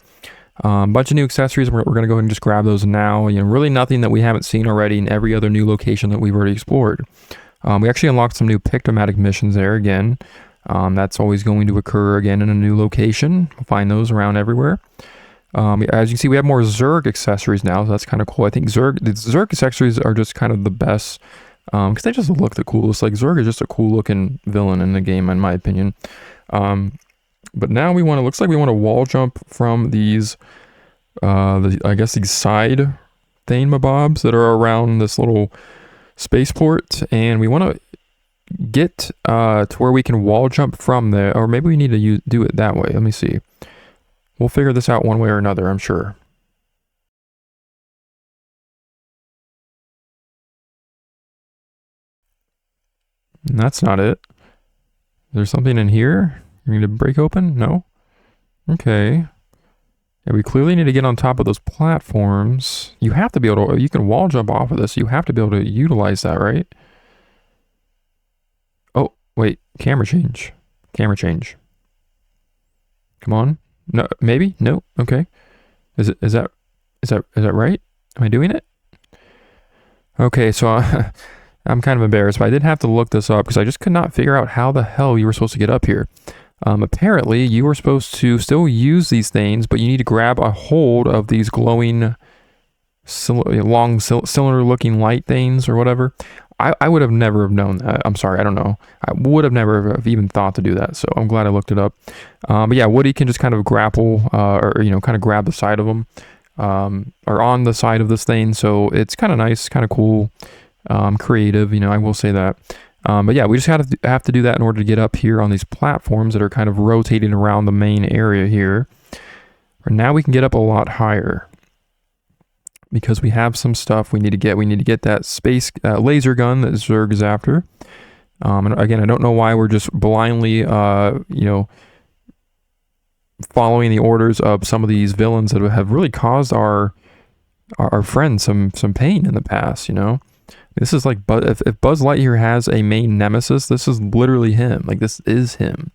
Bunch of new accessories. We're going to go ahead and just grab those now. You know, really nothing that we haven't seen already in every other new location that we've already explored. We actually unlocked some new Pictomatic missions there again. That's always going to occur again in a new location. We'll find those around everywhere. As you can see, we have more Zurg accessories now, so that's kind of cool. I think the Zurg accessories are just kind of the best because they just look the coolest. Like, Zurg is just a cool looking villain in the game, in my opinion. But now looks like we want to wall jump from these, I guess these side thingamabobs that are around this little spaceport, and we want to get to where we can wall jump from there, or maybe we need to do it that way. Let me see. We'll figure this out one way or another, I'm sure. And that's not it. There's something in here you need to break open? No? Okay. Yeah, we clearly need to get on top of those platforms. You have to be able to, you can wall jump off of this. You have to be able to utilize that, right? Oh, wait. Camera change. Camera change. Come on. No, maybe? No? Okay. Is that right? Am I doing it? Okay, so I'm kind of embarrassed, but I did have to look this up because I just could not figure out how the hell you were supposed to get up here. Apparently, you were supposed to still use these things, but you need to grab a hold of these glowing, long cylinder-looking light things or whatever. I would have never have known that. I'm sorry, I don't know. I would have never have even thought to do that, so I'm glad I looked it up. But yeah, Woody can just kind of grapple, or kind of grab the side of them, or on the side of this thing, so it's kind of nice, kind of cool, creative, I will say that. But yeah, we just have to do that in order to get up here on these platforms that are kind of rotating around the main area here. And now we can get up a lot higher because we have some stuff we need to get. We need to get that space laser gun that Zurg is after. And again, I don't know why we're just blindly, following the orders of some of these villains that have really caused our friends some pain in the past, This is like, if Buzz Lightyear has a main nemesis, this is literally him. Like, this is him.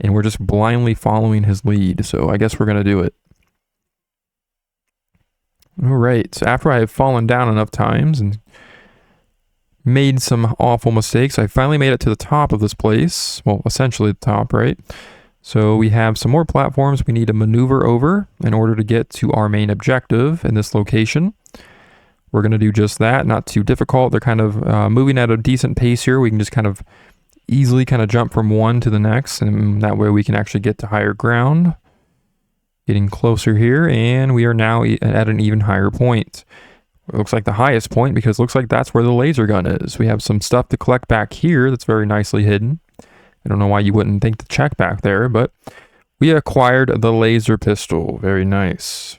And we're just blindly following his lead. So I guess we're going to do it. All right. So after I have fallen down enough times and made some awful mistakes, I finally made it to the top of this place. Well, essentially the top, right? So we have some more platforms we need to maneuver over in order to get to our main objective in this location. We're going to do just that, not too difficult. They're kind of moving at a decent pace here. We can just kind of easily kind of jump from one to the next, and that way we can actually get to higher ground. Getting closer here, and we are now at an even higher point. It looks like the highest point because it looks like that's where the laser gun is. We have some stuff to collect back here that's very nicely hidden. I don't know why you wouldn't think to check back there, but we acquired the laser pistol. Very nice.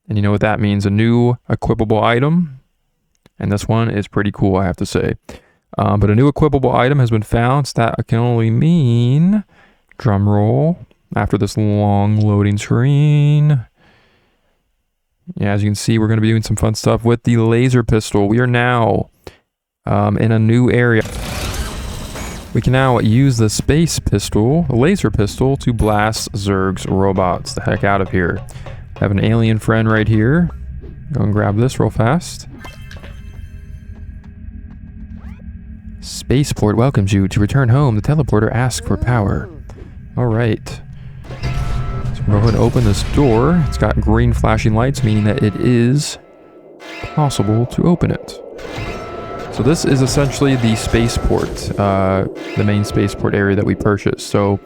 And you know what that means, a new equipable item. And this one is pretty cool, I have to say. But a new equipable item has been found, so that can only mean, drum roll, after this long loading screen. Yeah, as you can see, we're going to be doing some fun stuff with the laser pistol. We are now in a new area. We can now use the space pistol, the laser pistol, to blast Zurg's robots the heck out of here. I have an alien friend right here. Go and grab this real fast. Spaceport welcomes you. To return home, the teleporter asks for power. Alright. So go ahead and open this door. It's got green flashing lights, meaning that it is possible to open it. So this is essentially the spaceport, the main spaceport area that we purchased. So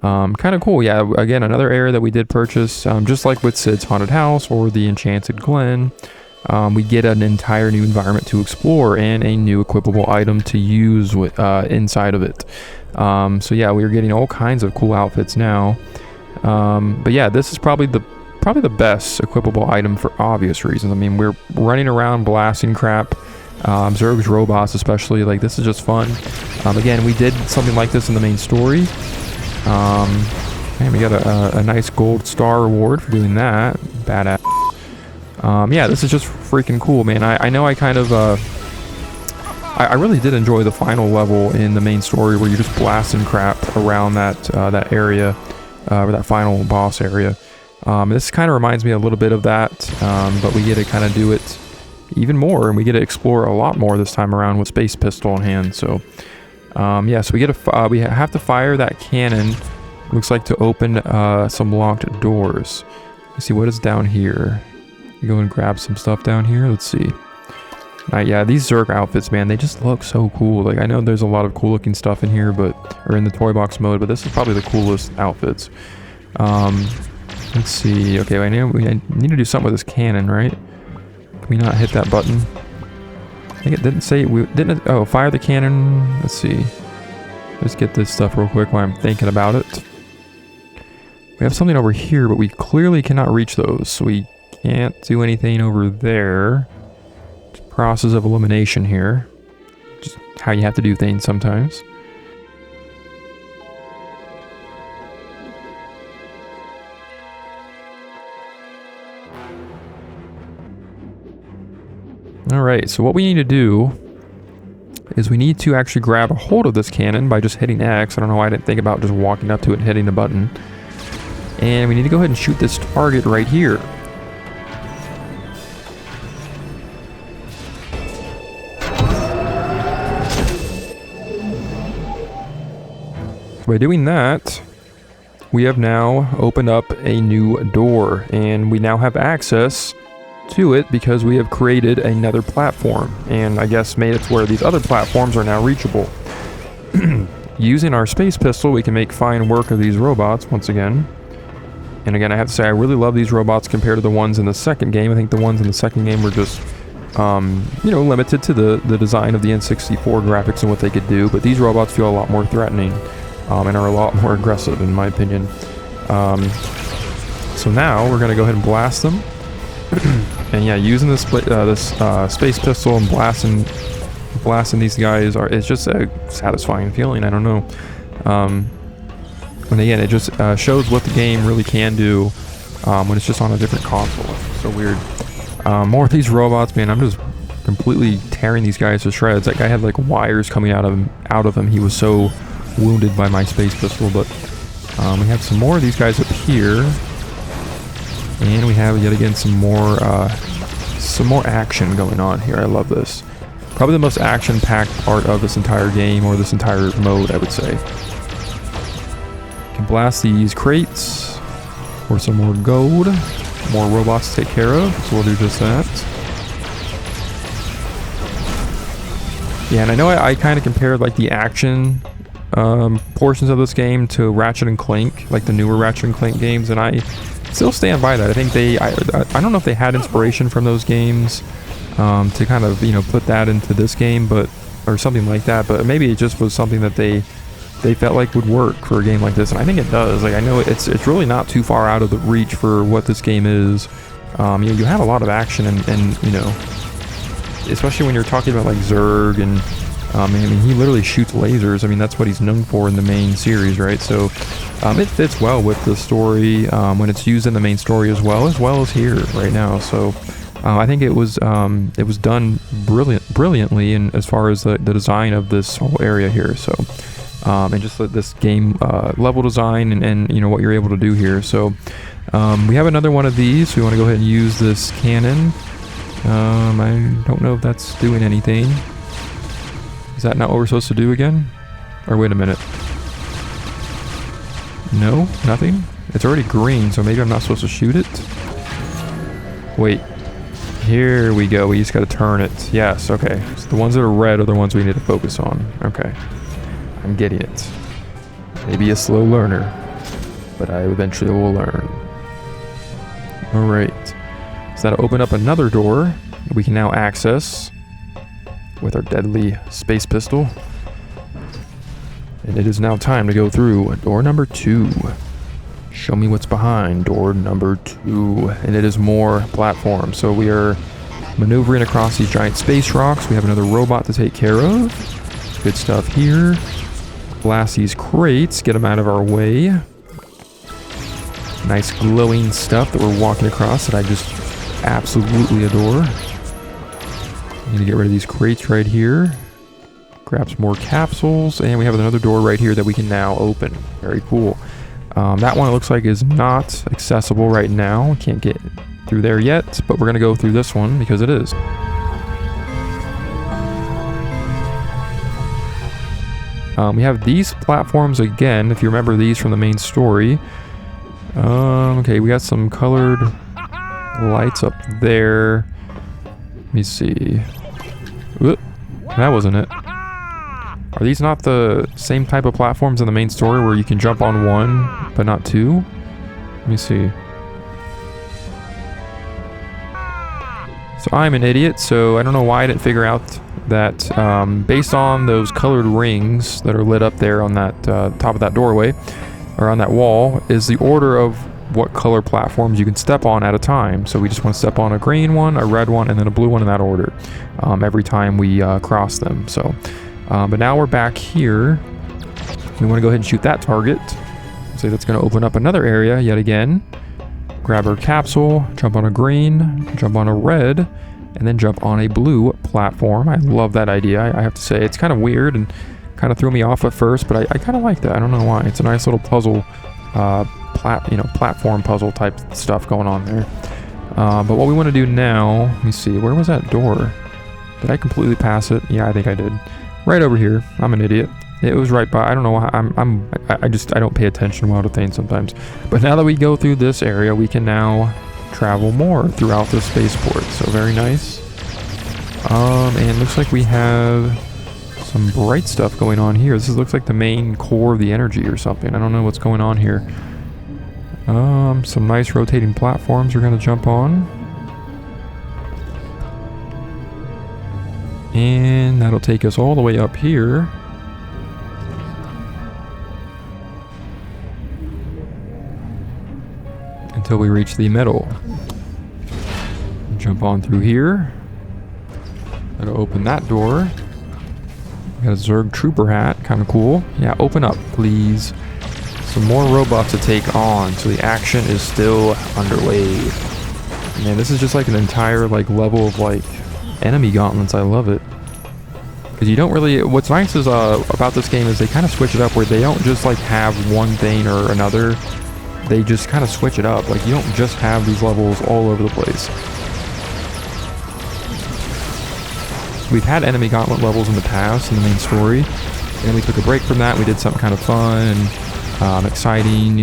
kind of cool. Yeah, again, another area that we did purchase, just like with Sid's Haunted House or the Enchanted Glen. We get an entire new environment to explore and a new equipable item to use with, inside of it. So yeah, we're getting all kinds of cool outfits now. But yeah, this is probably the best equipable item for obvious reasons. I mean, we're running around blasting crap. Zurg's robots especially, like, this is just fun. Again, we did something like this in the main story. And we got a nice gold star reward for doing that. Badass. Yeah, this is just freaking cool, man. I know I kind of I really did enjoy the final level in the main story where you're just blasting crap around that area, or that final boss area. This kind of reminds me a little bit of that, but we get to kind of do it even more, and we get to explore a lot more this time around with Space Pistol in hand. So yeah, so we have to fire that cannon, looks like, to open some locked doors. Let's see what is down here. We go and grab some stuff down here. Let's see. Yeah, these Zurg outfits, man, they just look so cool. Like, I know there's a lot of cool looking stuff in here, or in the toy box mode, but this is probably the coolest outfits. Let's see. Okay, I need to do something with this cannon, right? Can we not hit that button? I think it didn't say oh, fire the cannon. Let's see. Let's get this stuff real quick while I'm thinking about it. We have something over here, but we clearly cannot reach those, so we can't do anything over there. Just process of elimination here. Just how you have to do things sometimes. Alright, so what we need to do is we need to actually grab a hold of this cannon by just hitting X. I don't know why I didn't think about just walking up to it and hitting the button. And we need to go ahead and shoot this target right here. By doing that, we have now opened up a new door, and we now have access to it because we have created another platform, and I guess made it to where these other platforms are now reachable. Using our space pistol, we can make fine work of these robots once again. And again, I have to say, I really love these robots compared to the ones in the second game. I think the ones in the second game were just, you know, limited to the design of the N64 graphics and what they could do, but these robots feel a lot more threatening, and are a lot more aggressive, in my opinion. So now we're going to go ahead and blast them. And yeah, using this space pistol and blasting these guys it's just a satisfying feeling. I don't know. And again, it just shows what the game really can do when it's just on a different console. It's so weird. More of these robots, man. I'm just completely tearing these guys to shreds. That guy had like wires coming out of him. He was so wounded by my space pistol. But we have some more of these guys up here. And we have, yet again, some more action going on here. I love this. Probably the most action-packed part of this entire game, or this entire mode, I would say. You can blast these crates for some more gold. More robots to take care of, so we'll do just that. Yeah, and I know I kind of compared like the action portions of this game to Ratchet and Clank, like the newer Ratchet and Clank games, and I still stand by that. I think I don't know if they had inspiration from those games to kind of, you know, put that into this game, or something like that, but maybe it just was something that they felt like would work for a game like this, and I think it does. Like, I know it's really not too far out of the reach for what this game is. You have a lot of action, and you know, especially when you're talking about like Zurg and I mean, he literally shoots lasers. I mean, that's what he's known for in the main series, right? So it fits well with the story when it's used in the main story as well as here right now. So I think it was done brilliantly, and as far as the design of this whole area here. So and just this game level design and you know what you're able to do here. So we have another one of these. So we want to go ahead and use this cannon. I don't know if that's doing anything. Is that not what we're supposed to do again? Or wait a minute. No, nothing? It's already green, so maybe I'm not supposed to shoot it? Wait. Here we go. We just gotta turn it. Yes, okay. So the ones that are red are the ones we need to focus on. Okay. I'm getting it. Maybe a slow learner, but I eventually will learn. Alright. So that'll open up another door that we can now access with our deadly space pistol. And it is now time to go through door number 2. Show me what's behind door number 2. And it is more platforms. So we are maneuvering across these giant space rocks. We have another robot to take care of. Good stuff here. Blast these crates, get them out of our way. Nice glowing stuff that we're walking across that I just absolutely adore. I'm gonna get rid of these crates right here. Grab some more capsules, and we have another door right here that we can now open. Very cool. That one, it looks like, is not accessible right now. Can't get through there yet, but we're gonna go through this one because it is. We have these platforms again, if you remember these from the main story. Okay, we got some colored lights up there. Let me see. Whoop, that wasn't it. Are these not the same type of platforms in the main story where you can jump on one, but not two? Let me see. So I'm an idiot, so I don't know why I didn't figure out that based on those colored rings that are lit up there on that top of that doorway, or on that wall, is the order of what color platforms you can step on at a time. So we just want to step on a green one, a red one, and then a blue one in that order every time we cross them. So, but now we're back here. We want to go ahead and shoot that target. So that's going to open up another area yet again. Grab our capsule, jump on a green, jump on a red, and then jump on a blue platform. I love that idea. I have to say, it's kind of weird and kind of threw me off at first, but I kind of like that. I don't know why. It's a nice little puzzle, platform puzzle type stuff going on there. But what we want to do now, let me see, where was that door? Did I completely pass it? Yeah, I think I did. Right over here. I'm an idiot. It was right by, I don't know why, I don't pay attention well to things sometimes. But now that we go through this area, we can now travel more throughout the spaceport. So very nice. And looks like we have some bright stuff going on here. This looks like the main core of the energy or something. I don't know what's going on here. Some nice rotating platforms we're gonna jump on. And that'll take us all the way up here. Until we reach the middle. Jump on through here. That'll open that door. Got a Zurg trooper hat, kind of cool. Yeah, open up, please. Some more robots to take on, so the action is still underway. Man, this is just like an entire level of enemy gauntlets. I love it. Because you don't really, what's nice is about this game is they kind of switch it up where they don't just have one thing or another. They just kind of switch it up. You don't just have these levels all over the place. We've had enemy gauntlet levels in the past in the main story, and then we took a break from that. We did something kind of fun and exciting,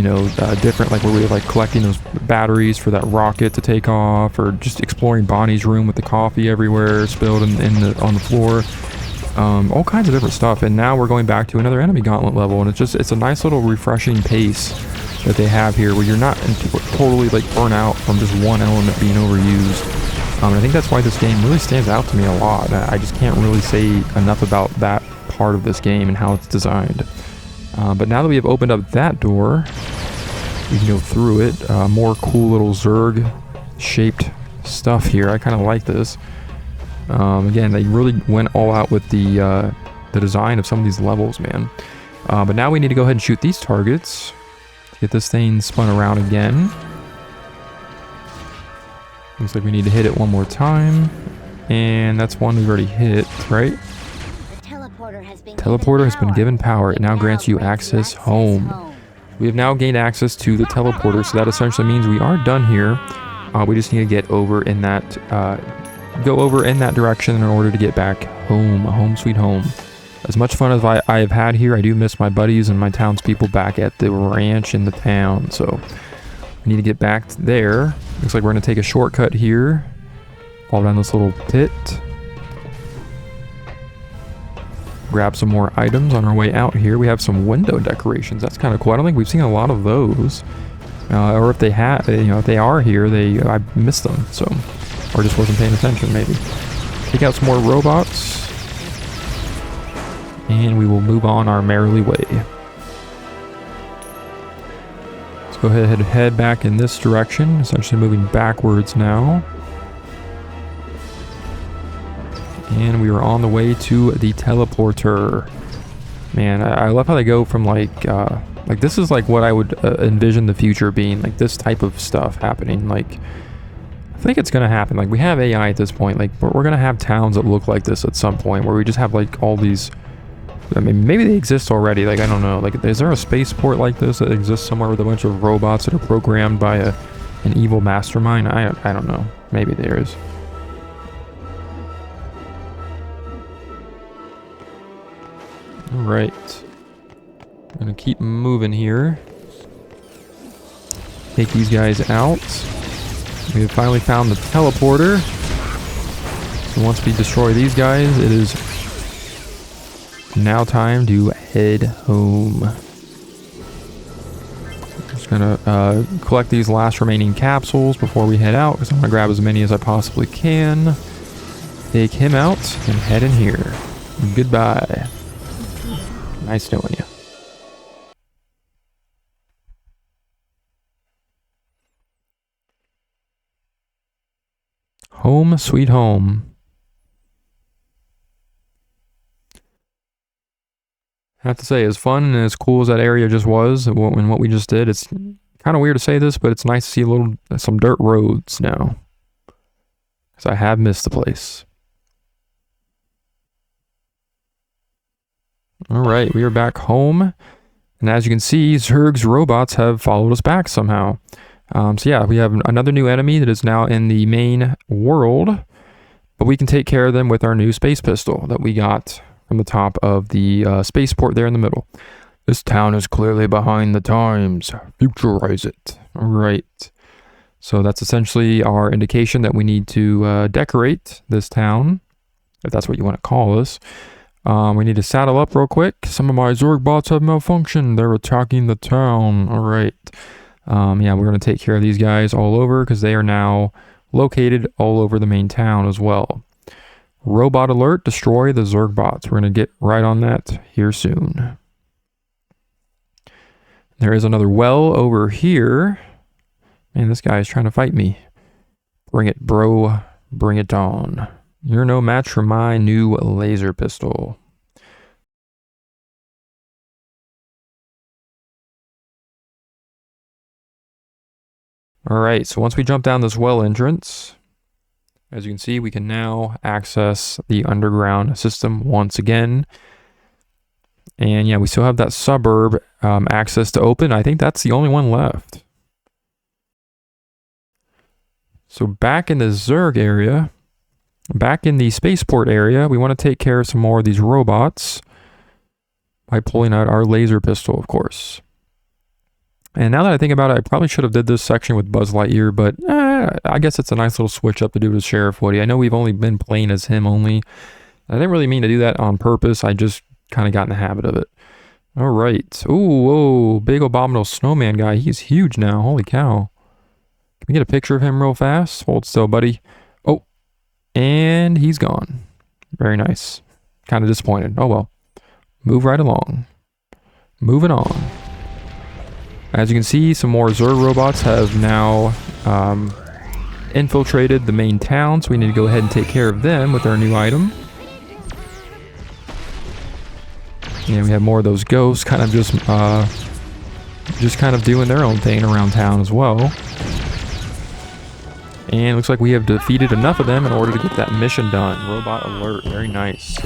different, where we were collecting those batteries for that rocket to take off, or just exploring Bonnie's room with the coffee everywhere spilled on the floor. All kinds of different stuff. And now we're going back to another enemy gauntlet level, and it's a nice little refreshing pace that they have here, where you're not totally burnt out from just one element being overused. And I think that's why this game really stands out to me a lot. I just can't really say enough about that part of this game and how it's designed. But now that we have opened up that door, we can go through it. More cool little Zurg shaped stuff here. I kind of like this. Again, they really went all out with the the design of some of these levels, man. But now we need to go ahead and shoot these targets. Get this thing spun around again. Looks like we need to hit it one more time. And that's one we've already hit, right? Teleporter has been given power. It now grants you access home. We have now gained access to the teleporter, so that essentially means we are done here. We just need to get over in that, go over in that direction in order to get back home. Home sweet home. As much fun as I have had here, I do miss my buddies and my townspeople back at the ranch in the town. So we need to get back there. Looks like we're going to take a shortcut here. Fall down this little pit. Grab some more items on our way out here. We have some window decorations. That's kind of cool. I don't think we've seen a lot of those. Or if they have, you know, if they are here, I missed them. So, or just wasn't paying attention maybe. Take out some more robots. And we will move on our merrily way. Let's go ahead and head back in this direction. Essentially moving backwards now. And we are on the way to the teleporter. Man, I love how they go from like this is like what I would envision the future being, like this type of stuff happening. Like, I think it's gonna happen. Like, we have AI at this point. Like, we're gonna have towns that look like this at some point, where we just have like all these. I mean, maybe they exist already. Like, I don't know. Like, is there a spaceport like this that exists somewhere with a bunch of robots that are programmed by an evil mastermind? I don't know. Maybe there is. Alright. I'm gonna keep moving here. Take these guys out. We have finally found the teleporter. So once we destroy these guys, it is now time to head home. Just gonna collect these last remaining capsules before we head out, because I'm gonna grab as many as I possibly can. Take him out and head in here. Goodbye. Nice knowing you. Home sweet home. I have to say, as fun and as cool as that area just was, and what we just did, it's kind of weird to say this, but it's nice to see some dirt roads now. Because I have missed the place. Alright, we are back home. And as you can see, Zurg's robots have followed us back somehow. So yeah, we have another new enemy that is now in the main world. But we can take care of them with our new space pistol that we got from the top of the spaceport there in the middle. This town is clearly behind the times. Futurize it. Alright. So that's essentially our indication that we need to decorate this town, if that's what you want to call this. We need to saddle up real quick. Some of my Zurg bots have malfunctioned. They're attacking the town. Alright. Yeah, we're going to take care of these guys all over because they are now located all over the main town as well. Robot alert, destroy the Zurg bots. We're going to get right on that here soon. There is another well over here. Man, this guy is trying to fight me. Bring it, bro. Bring it on. You're no match for my new laser pistol. Alright, so once we jump down this well entrance, as you can see, we can now access the underground system once again. And yeah, we still have that suburb access to open. I think that's the only one left. So back in the Zurg area, back in the spaceport area, we want to take care of some more of these robots by pulling out our laser pistol, of course. And now that I think about it, I probably should have did this section with Buzz Lightyear, but I guess it's a nice little switch up to do with Sheriff Woody. I know we've only been playing as him only. I didn't really mean to do that on purpose. I just kind of got in the habit of it. All right. Ooh, whoa, big abominable snowman guy. He's huge now. Holy cow. Can we get a picture of him real fast? Hold still, buddy. Oh, and he's gone. Very nice. Kind of disappointed. Oh, well. Move right along. Moving on. As you can see, some more Zurg robots have now infiltrated the main town, so we need to go ahead and take care of them with our new item. And we have more of those ghosts kind of just kind of doing their own thing around town as well. And it looks like we have defeated enough of them in order to get that mission done. Robot alert. Very nice.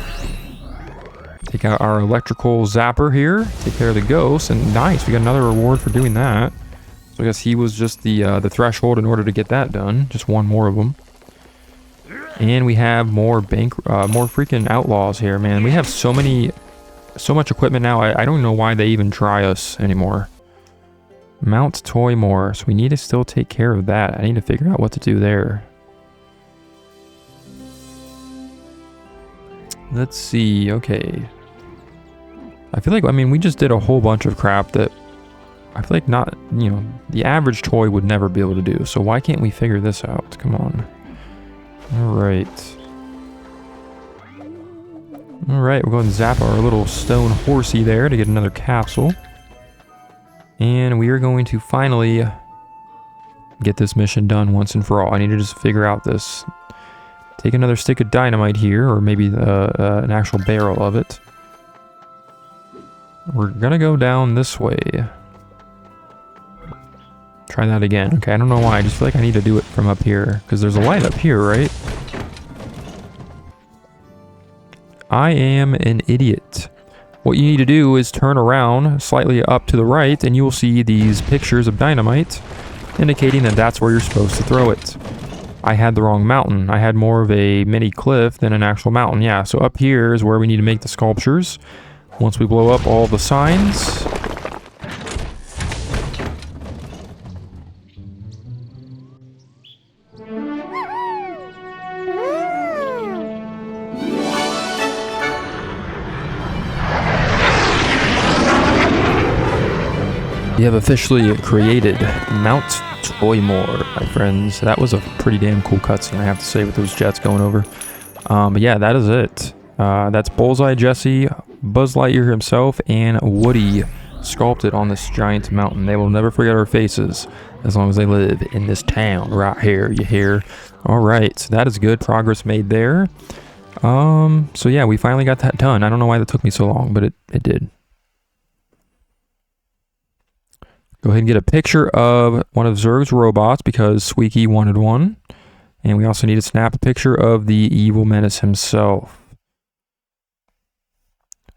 Take out our electrical zapper here. Take care of the ghosts. And nice. We got another reward for doing that. So I guess he was just the threshold in order to get that done. Just one more of them. And we have more freaking outlaws here, man. We have so much equipment now. I don't know why they even try us anymore. Mount Toy more. So we need to still take care of that. I need to figure out what to do there. Let's see. Okay. I feel like, I mean, we just did a whole bunch of crap that I feel like not, you know, the average toy would never be able to do. So why can't we figure this out? Come on. All right. All right, we're going to zap our little stone horsey there to get another capsule. And we are going to finally get this mission done once and for all. I need to just figure out this. Take another stick of dynamite here, or maybe an actual barrel of it. We're gonna go down this way. Try that again. Okay, I don't know why. I just feel like I need to do it from up here, because there's a light up here, right? I am an idiot. What you need to do is turn around slightly up to the right, and you will see these pictures of dynamite, indicating that that's where you're supposed to throw it. I had the wrong mountain. I had more of a mini cliff than an actual mountain. Yeah, so up here is where we need to make the sculptures. Once we blow up all the signs. You have officially created Mount Toymore, my friends. That was a pretty damn cool cutscene, I have to say, with those jets going over. But yeah, that is it. That's Bullseye Jesse, Buzz Lightyear himself, and Woody sculpted on this giant mountain. They will never forget our faces as long as they live in this town right here, you hear? Alright, so that is good. Progress made there. So yeah, we finally got that done. I don't know why that took me so long, but it did. Go ahead and get a picture of one of Zurg's robots because Squeaky wanted one. And we also need to snap a picture of the evil menace himself.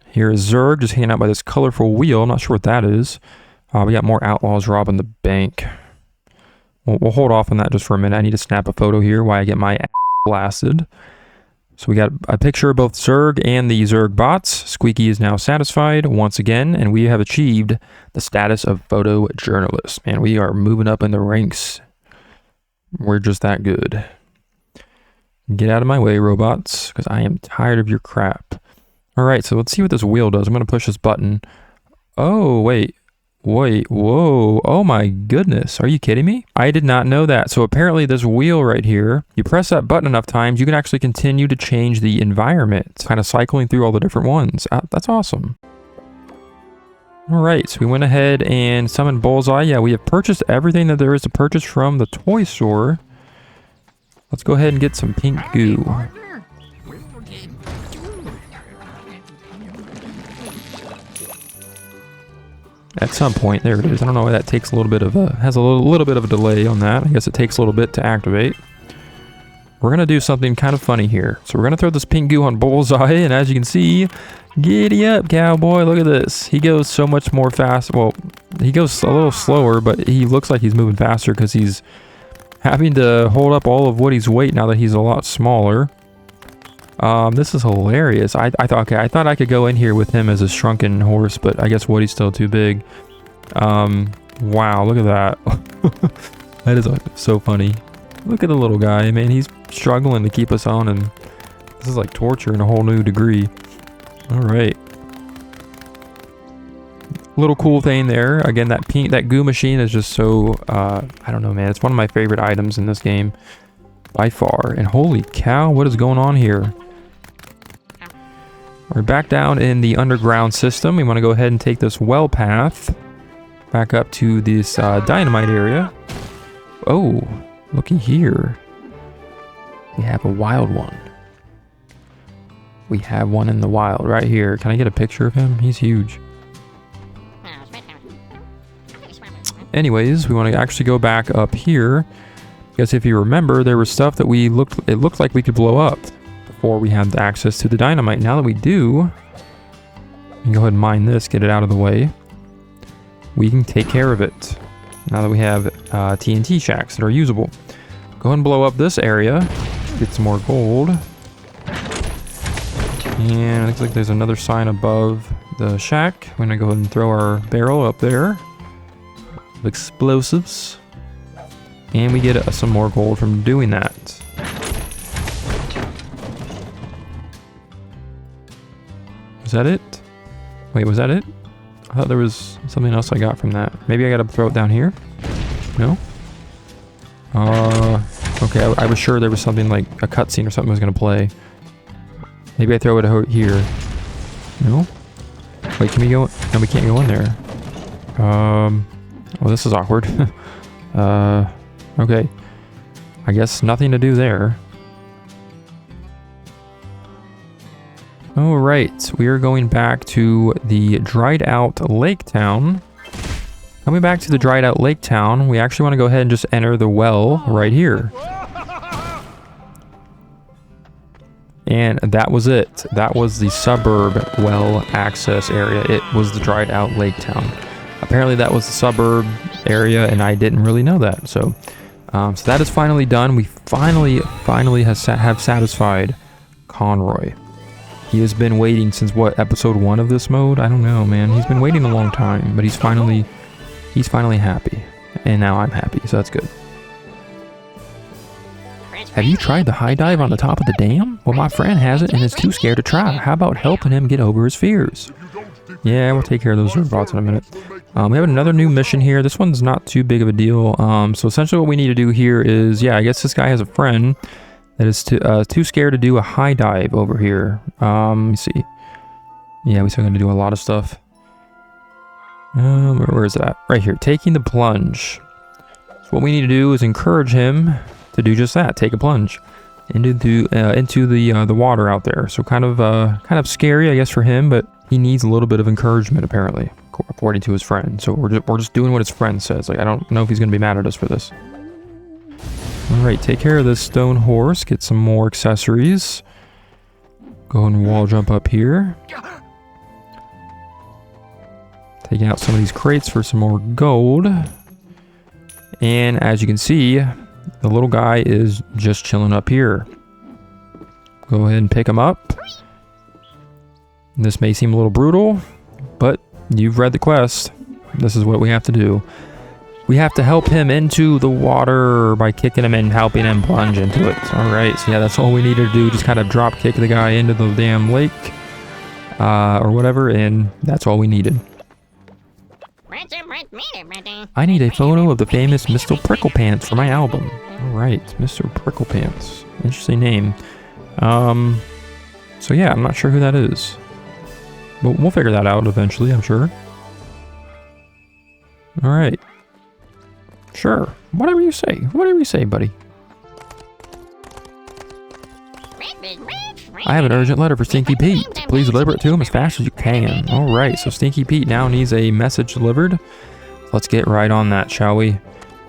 Here is Zurg just hanging out by this colorful wheel. I'm not sure what that is. We got more outlaws robbing the bank. We'll hold off on that just for a minute. I need to snap a photo here while I get my ass blasted. So we got a picture of both Zurg and the Zurg bots. Squeaky is now satisfied once again, and we have achieved the status of photojournalist. Man, we are moving up in the ranks. We're just that good. Get out of my way, robots, because I am tired of your crap. Alright, so let's see what this wheel does. I'm going to push this button. Oh, wait, whoa, oh my goodness, are you kidding me? I did not know that. So apparently this wheel right here, you press that button enough times, you can actually continue to change the environment, kind of cycling through all the different ones. That's awesome. Alright, so we went ahead and summoned Bullseye. Yeah, we have purchased everything that there is to purchase from the toy store. Let's go ahead and get some pink goo. At some point, there it is. I don't know why that takes a little bit of has a little bit of a delay on that. I guess it takes a little bit to activate. We're gonna do something kind of funny here. So we're gonna throw this pink goo on Bullseye, and as you can see, giddy up, cowboy! Look at this. He goes so much more fast. Well, he goes a little slower, but he looks like he's moving faster because he's having to hold up all of Woody's weight now that he's a lot smaller. This is hilarious. I thought I could go in here with him as a shrunken horse, but I guess Woody's still too big. Wow, look at that. That is so funny. Look at the little guy, man. He's struggling to keep us on, and this is like torture in a whole new degree. All right. Little cool thing there. Again, that goo machine is just so, I don't know, man. It's one of my favorite items in this game by far. And holy cow, what is going on here? We're back down in the underground system. We want to go ahead and take this well path back up to this dynamite area. Oh, looky here. We have a wild one. We have one in the wild right here. Can I get a picture of him? He's huge. Anyways, we want to actually go back up here. Because if you remember, there was stuff that it looked like we could blow up before we had access to the dynamite. Now that we do, we can go ahead and mine this, get it out of the way. We can take care of it. Now that we have TNT shacks that are usable. Go ahead and blow up this area. Get some more gold. And it looks like there's another sign above the shack. We're gonna go ahead and throw our barrel up there of explosives. And we get some more gold from doing that. Was that it? Wait, was that it? I thought there was something else I got from that. Maybe I gotta throw it down here? No? Okay, I was sure there was something like a cutscene or something was gonna play. Maybe I throw it here. No? Wait, can we go? No, we can't go in there. Oh, this is awkward. Okay. I guess nothing to do there. Alright, we are going back to the dried out lake town. Coming back to the dried out lake town, we actually want to go ahead and just enter the well right here. And that was it. That was the suburb well access area. It was the dried out lake town. Apparently that was the suburb area and I didn't really know that. So that is finally done. We finally have satisfied Conroy. He has been waiting since what, episode 1 of this mode? I don't know, man. He's been waiting a long time, but he's finally happy. And now I'm happy, so that's good. Have you tried the high dive on the top of the dam? Well, my friend has it and is too scared to try. How about helping him get over his fears? Yeah, we'll take care of those Zurg bots in a minute. We have another new mission here. This one's not too big of a deal. So essentially what we need to do here is, yeah, I guess this guy has a friend that is too scared to do a high dive over here. Let me see. Yeah, we still got to do a lot of stuff. Where is that? Right here. Taking the plunge. So what we need to do is encourage him to do just that. Take a plunge into the water out there. So kind of scary, I guess, for him, but he needs a little bit of encouragement apparently, according to his friend. So we're just doing what his friend says. Like, I don't know if he's gonna be mad at us for this. All right, take care of this stone horse. Get some more accessories. Go and wall jump up here. Taking out some of these crates for some more gold. And as you can see, the little guy is just chilling up here. Go ahead and pick him up. This may seem a little brutal, but you've read the quest. This is what we have to do. We have to help him into the water by kicking him and helping him plunge into it. Alright, so yeah, that's all we needed to do. Just kind of drop kick the guy into the damn lake. Or whatever, and that's all we needed. I need a photo of the famous Mr. Pricklepants for my album. Alright, Mr. Pricklepants. Interesting name. So yeah, I'm not sure who that is. But we'll figure that out eventually, I'm sure. Alright. Sure. Whatever you say. Whatever you say, buddy. I have an urgent letter for Stinky Pete. Please deliver it to him as fast as you can. Alright, so Stinky Pete now needs a message delivered. Let's get right on that, shall we?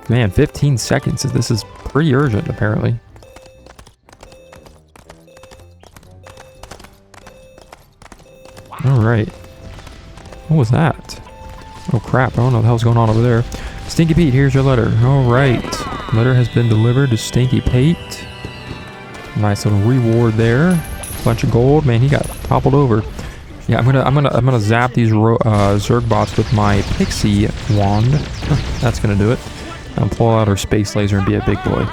Man, 15 seconds. This is pretty urgent, apparently. Alright. What was that? Oh crap, I don't know what the hell's going on over there. Stinky Pete, here's your letter. Alright. Letter has been delivered to Stinky Pete. Nice little reward there. Bunch of gold. Man, he got toppled over. Yeah, I'm gonna zap these Zurg bots with my pixie wand. That's gonna do it. I'll pull out our space laser and be a big boy.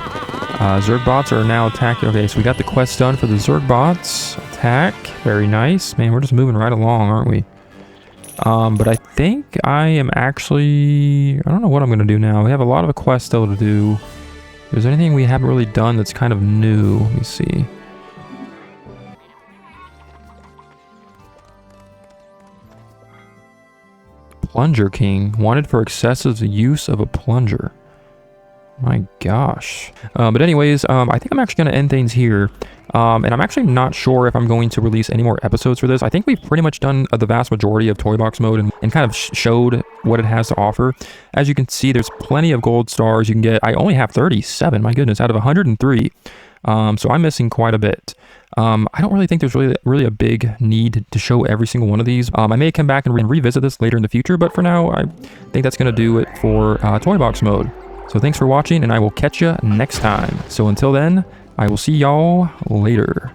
Zurg bots are now attacking. Okay, so we got the quest done for the Zurg bots. Attack. Very nice. Man, we're just moving right along, aren't we? But I think I am actually... I don't know what I'm gonna do now. We have a lot of quests still to do. If there's anything we haven't really done that's kind of new. Let me see. Plunger King. Wanted for excessive use of a plunger. My gosh. But anyways, I think I'm actually going to end things here. And I'm actually not sure if I'm going to release any more episodes for this. I think we've pretty much done the vast majority of Toy Box mode and kind of showed what it has to offer. As you can see, there's plenty of gold stars you can get. I only have 37, my goodness, out of 103. So I'm missing quite a bit. I don't really think there's really a big need to show every single one of these. I may come back and revisit this later in the future, but for now, I think that's going to do it for Toy Box mode. So thanks for watching, and I will catch you next time. So until then, I will see y'all later.